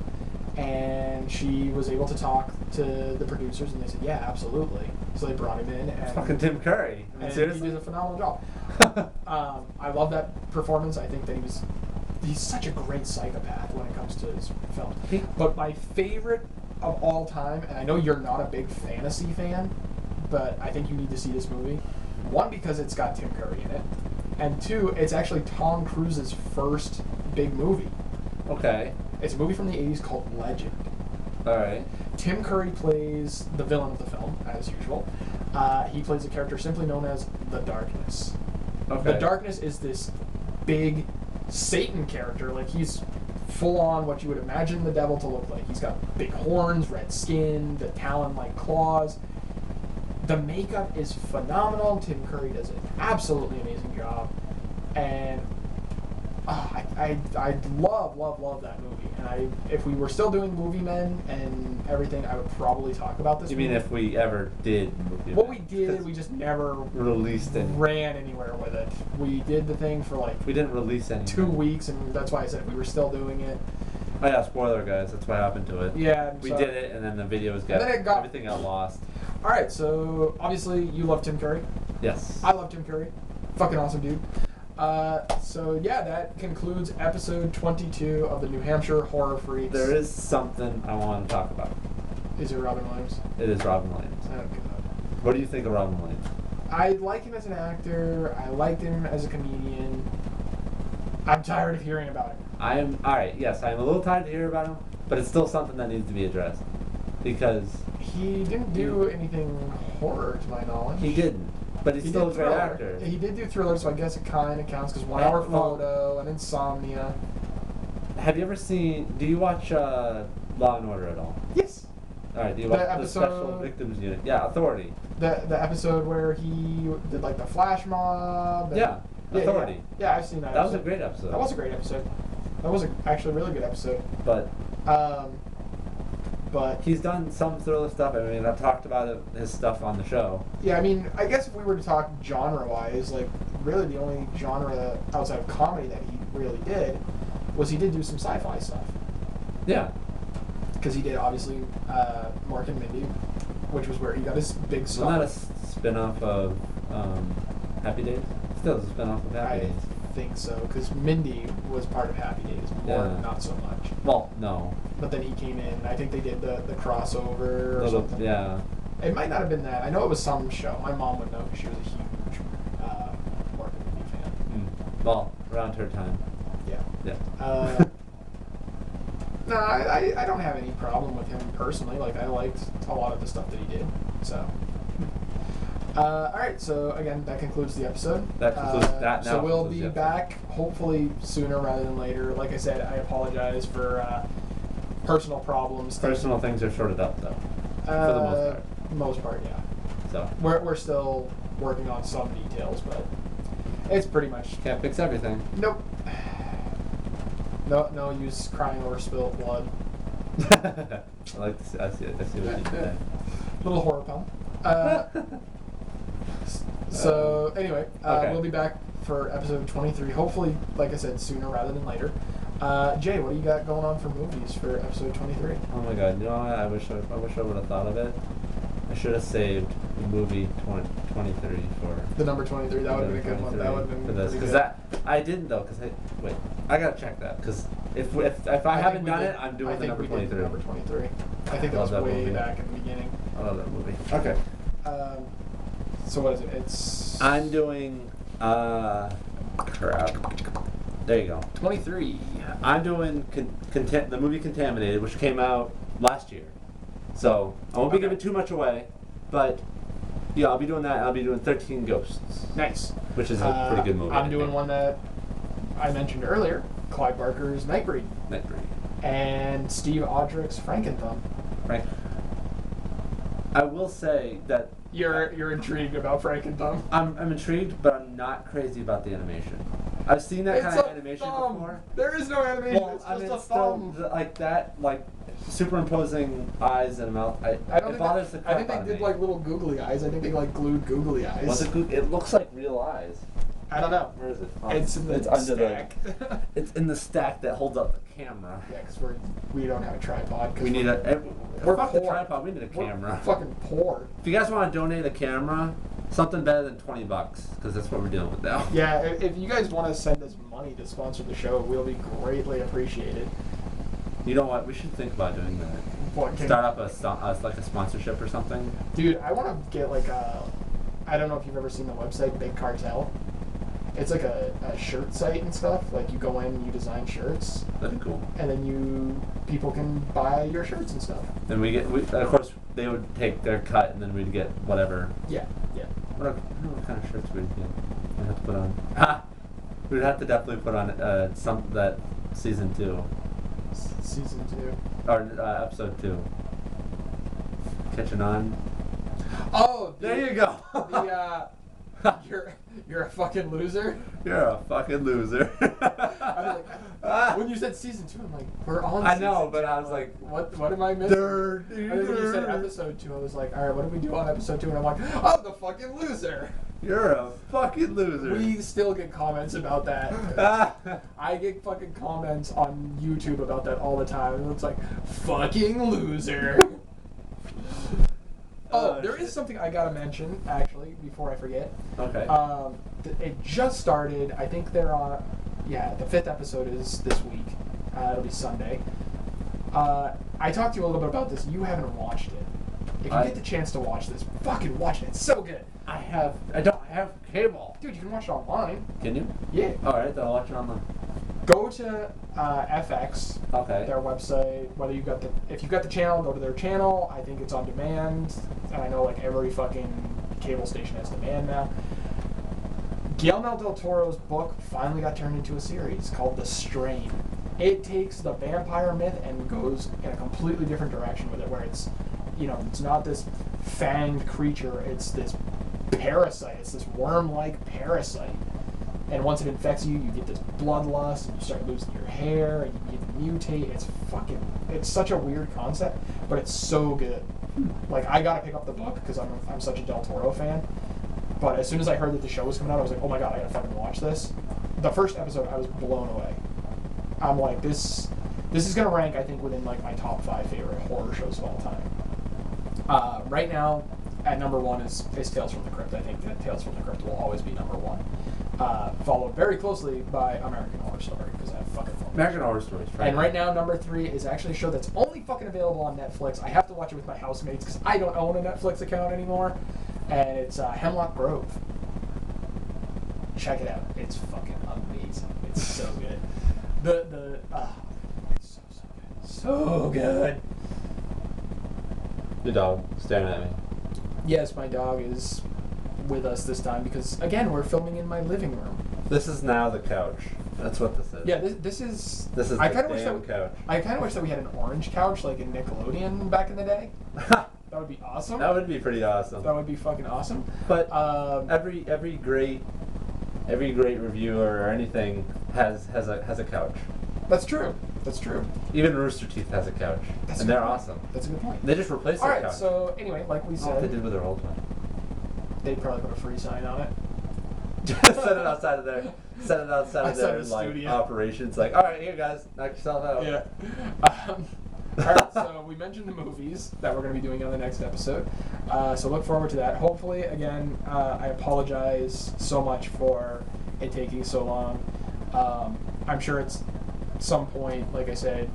A: And she was able to talk to the producers, and they said, yeah, absolutely. So they brought him in. And
B: Fucking Tim Curry. I mean,
A: and
B: seriously?
A: he did a phenomenal job. I love that performance. I think that he's such a great psychopath when it comes to his films. But my favorite of all time, and I know you're not a big fantasy fan, but I think you need to see this movie. 1, because it's got Tim Curry in it, and 2, it's actually Tom Cruise's first big movie.
B: Okay.
A: It's a movie from the 80s called Legend.
B: Alright.
A: Tim Curry plays the villain of the film, as usual. He plays a character simply known as the Darkness.
B: Okay.
A: The Darkness is this big Satan character. Like, he's full on what you would imagine the devil to look like. He's got big horns, red skin, the talon-like claws. The makeup is phenomenal. Tim Curry does an absolutely amazing job. And I love that movie. And if we were still doing Movie Men and everything, I would probably talk about this
B: You
A: movie.
B: mean if we ever did?
A: What we did, we just never
B: released it.
A: ran anywhere with it. We did the thing for like
B: We didn't release anything.
A: 2 weeks, and that's why I said we were still doing it.
B: Oh yeah, spoiler guys, that's what happened to it.
A: Yeah.
B: We
A: so-
B: did it, and then the videos everything got lost.
A: All right, so obviously you love Tim Curry.
B: Yes.
A: I love Tim Curry. Fucking awesome dude. So yeah, that concludes episode 22 of the New Hampshire Horror Freaks.
B: There is something I want to talk about.
A: Is it Robin Williams?
B: It is Robin Williams.
A: Oh god.
B: What do you think of Robin Williams?
A: I like him as an actor. I liked him as a comedian. I'm tired of hearing about him.
B: I am alright. Yes, I am a little tired to hear about him, but it's still something that needs to be addressed because
A: He didn't do anything horror, to my knowledge.
B: he didn't. But he's
A: He
B: still a
A: did
B: great
A: Thriller.
B: actor.
A: He did do Thriller, so I guess it kind of counts because 1
B: Yeah,
A: Hour
B: well-
A: Photo and Insomnia.
B: Have you ever seen? Do you watch Law and Order at all?
A: Yes.
B: All right. Do you
A: The
B: watch the
A: episode-
B: Special Victims Unit? Yeah, Authority.
A: The episode where he did like the flash mob. And,
B: Yeah, Authority.
A: Yeah, I've seen that.
B: That was a
A: episode.
B: great episode.
A: That was a great episode. That was actually a really good episode.
B: But
A: But
B: he's done some thriller stuff. I mean, I've talked about his stuff on the show.
A: yeah, I mean, I guess if we were to talk genre-wise, like really the only genre outside of comedy that he really did was he did do some sci-fi stuff.
B: Yeah.
A: Because he did obviously Mork and Mindy, which was where he got his big
B: Wasn't
A: star.
B: that a spin-off of Happy Days? Still, it's a spin-off of Happy
A: I
B: Days.
A: think so, because Mindy was part of Happy Days, more
B: Yeah.
A: not so much.
B: Well, no.
A: But then he came in. I think they did the crossover or something.
B: Yeah.
A: It might not have been that. I know it was some show. My mom would know because she was a huge Mark and Mindy fan.
B: Well, around her time.
A: Yeah.
B: Yeah.
A: No, I don't have any problem with him personally. Like, I liked a lot of the stuff that he did. So. All right. So again, that concludes the episode.
B: That concludes that. Now
A: So we'll
B: concludes
A: be
B: the episode.
A: back hopefully sooner rather than later. Like I said, I apologize for personal problems.
B: Personal things are sorted out, though. For the most part.
A: Most part, yeah.
B: So.
A: We're still working on some details, but it's pretty much.
B: Can't fix everything.
A: Nope. No use crying over spilled blood.
B: I like to see, I see what you did there.
A: Little horror pun. So anyway,
B: Okay.
A: we'll be back for episode 23. Hopefully, like I said, sooner rather than later. Jay, what do you got going on for movies for episode 23?
B: Oh my god, you know what? I wish I would have thought of it. I should have saved the movie 23 for
A: The number 23. That would have been a good one. That would have been
B: for this,
A: pretty
B: because
A: good.
B: I didn't though. Because I gotta check that, because if I haven't done it, I'm doing the number 23.
A: Number 23. I think that
B: Love
A: was
B: that
A: way
B: movie.
A: back in the beginning.
B: I love that movie. Okay.
A: So what is it? It's
B: I'm doing crap. There you go.
A: 23.
B: I'm doing the movie Contaminated, which came out last year. So I won't be giving too much away, but yeah, I'll be doing that. I'll be doing 13 Ghosts,
A: Nice.
B: which is a pretty good movie.
A: I'm
B: I
A: doing
B: think.
A: one that I mentioned earlier, Clive Barker's Nightbreed,
B: Nightbreed.
A: and Steve Audrick's Frankenthumb.
B: Right. I will say that
A: You're intrigued about Frankenthumb.
B: I'm intrigued, but I'm not crazy about the animation. I've seen that kind of animation
A: thumb.
B: before.
A: There is no animation.
B: Well,
A: it's
B: I
A: just
B: mean,
A: a
B: it's still
A: thumb.
B: like that, like superimposing eyes and mouth.
A: I don't
B: it
A: think
B: bothers the
A: I
B: crap
A: think they
B: out of
A: did
B: me.
A: like little googly eyes. I think they like glued googly eyes.
B: Was it good? It looks like real eyes.
A: I don't know.
B: Where is it?
A: It's in the
B: under
A: stack.
B: It's in the stack that holds up the camera.
A: Yeah, because we don't have a tripod. 'Cause
B: We need a.
A: we're
B: Fuck the
A: poor.
B: tripod. We need a camera.
A: We're fucking poor.
B: If you guys want to donate a camera, something better than $20, because that's what we're dealing with now.
A: Yeah, if you guys want to send us money to sponsor the show, we'll be greatly appreciated.
B: You know what? We should think about doing that.
A: What, can-
B: Start up like a sponsorship or something.
A: Dude, I want to get like a. I don't know if you've ever seen the website Big Cartel. It's like a shirt site and stuff. Like you go in and you design shirts,
B: That'd be cool.
A: and then people can buy your shirts and stuff.
B: Then of course, they would take their cut, and then we'd get whatever.
A: Yeah, yeah.
B: I don't know what kind of shirts we'd get. We'd have to put on. Ha! We'd have to definitely put on that season 2
A: Season 2.
B: or episode 2. Catching on.
A: Oh,
B: There you go.
A: You're a fucking loser.
B: You're a fucking loser.
A: I was like, when you said season 2, I'm like, we're on.
B: I know,
A: season
B: but
A: 2.
B: I was like,
A: what am I missing? And then when you said episode 2, I was like, all right, what do we do on episode 2? And I'm like, I'm the fucking loser.
B: You're a fucking loser.
A: We still get comments about that. I get fucking comments on YouTube about that all the time. And it's like, fucking loser. Oh, there is something I gotta mention, actually, before I forget.
B: Okay.
A: It just started. I think they're on. Yeah, the 5th episode is this week. It'll be Sunday. I talked to you a little bit about this. You haven't watched it. If you get the chance to watch this, fucking watch it. It's so good.
B: I don't have cable.
A: Dude, you can watch it online.
B: Can you?
A: Yeah.
B: Alright, then I'll watch it online.
A: Go to FX,
B: Okay.
A: their website. If you've got the channel, go to their channel. I think it's on demand, and I know like every fucking cable station has demand now. Guillermo del Toro's book finally got turned into a series called The Strain. It takes the vampire myth and goes in a completely different direction with it, where it's not this fanged creature, it's this parasite, it's this worm-like parasite. And once it infects you, you get this bloodlust, and you start losing your hair, and you begin to mutate. It's such a weird concept, but it's so good. Like, I gotta pick up the book, because I'm such a Del Toro fan. But as soon as I heard that the show was coming out, I was like, oh my god, I gotta fucking watch this. The first episode, I was blown away. I'm like, this is gonna rank, I think, within like my top 5 favorite horror shows of all time. Right now, at number 1 is Tales from the Crypt. I think that Tales from the Crypt will always be number 1. Followed very closely by American Horror Story, because I fucking love
B: American Horror Story.
A: And right now, number 3 is actually a show that's only fucking available on Netflix. I have to watch it with my housemates because I don't own a Netflix account anymore. And it's Hemlock Grove. Check it out. It's fucking amazing. It's so good. It's so good. So good.
B: The dog staring at me.
A: Yes, my dog is with us this time because, again, we're filming in my living room.
B: This is now the couch. That's what this is.
A: Yeah, this is.
B: This is
A: I
B: the
A: kind of wish
B: damn
A: that
B: couch.
A: I kind of wish that we had an orange couch like in Nickelodeon back in the day. That would be awesome.
B: That would be pretty awesome.
A: That would be fucking awesome.
B: But every great reviewer or anything has a couch.
A: That's true. That's true.
B: Even Rooster Teeth has a couch, and they're awesome.
A: That's a good point.
B: They just replaced
A: All
B: their
A: right.
B: couch.
A: So anyway, like we
B: I don't know what
A: said,
B: they did with their old one.
A: they'd probably put a free sign on it.
B: Set it outside of their
A: the
B: like
A: studio.
B: operations. Like, all right, here guys, knock yourself out.
A: Yeah. All right, so we mentioned the movies that we're going to be doing on the next episode. So look forward to that. Hopefully, again, I apologize so much for it taking so long. I'm sure it's some point, like I said,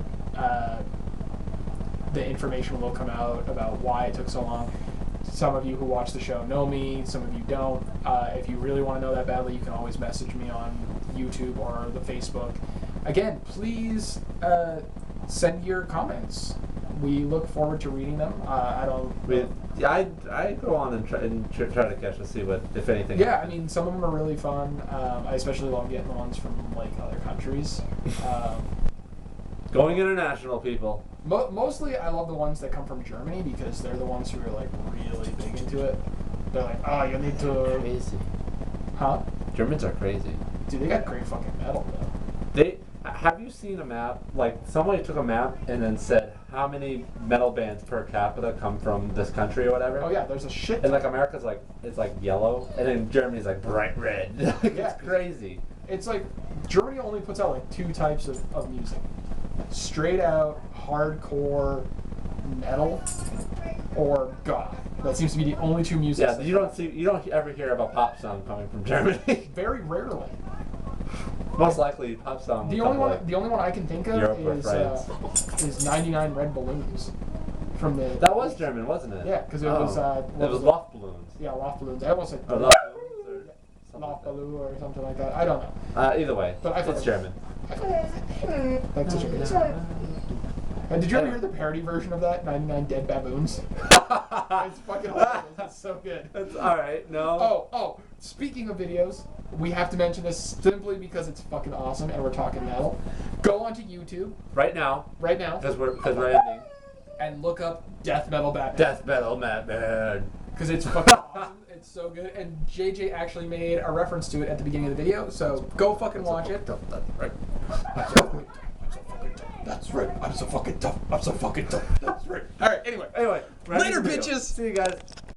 A: the information will come out about why it took so long. Some of you who watch the show know me, some of you don't. If you really want to know that badly, you can always message me on YouTube or the Facebook. Again, please send your comments. We look forward to reading them. I
B: go on and try to catch and see what, if anything.
A: Yeah, I mean, some of them are really fun. I especially love getting the ones from like other countries.
B: Going international, people.
A: Mostly, I love the ones that come from Germany because they're the ones who are like really big into it. They're like, oh, you need to.
B: Crazy.
A: Huh?
B: Germans are crazy.
A: Dude, they got great fucking metal though.
B: Have you seen a map? Like, somebody took a map and then said how many metal bands per capita come from this country or whatever?
A: Oh yeah, there's a shit.
B: And like America's like, it's like yellow, and then Germany's like bright red. Like,
A: Yeah.
B: it's crazy.
A: It's like Germany only puts out like 2 types of music: straight out hardcore metal or goth. That seems to be the only 2 music.
B: Yeah, you don't ever hear of a pop song coming from Germany.
A: Very rarely.
B: Most likely, pop song.
A: The only one I can think of
B: Europe or
A: is 99 Red Balloons from the.
B: That was German, wasn't it?
A: Yeah, because it was.
B: It was Loft Balloons.
A: Yeah, Loft Balloons. I almost said.
B: Or Loft Balloons or something
A: Loft
B: like that.
A: Balloon or something like that. I don't know.
B: Either way,
A: But I thought
B: it's
A: it-
B: German.
A: That's such a good song. And did you ever hear the parody version of that? 99 Dead Baboons. It's fucking hilarious. It's so good.
B: That's all right. No.
A: Oh, speaking of videos, we have to mention this simply because it's fucking awesome and we're talking metal. Go onto YouTube
B: Right now,
A: right now
B: because we're ending.
A: and look up Death Metal Batman.
B: Death metal, Batman.
A: Because it's fucking awesome. It's so good. And JJ actually made a reference to it at the beginning of the video, so go fucking watch it.
B: That's right.
A: That's right. I'm so fucking tough. I'm so fucking tough. That's right. All right. Anyway.
B: Anyway,
A: Later,
B: video.
A: bitches.
B: See you guys.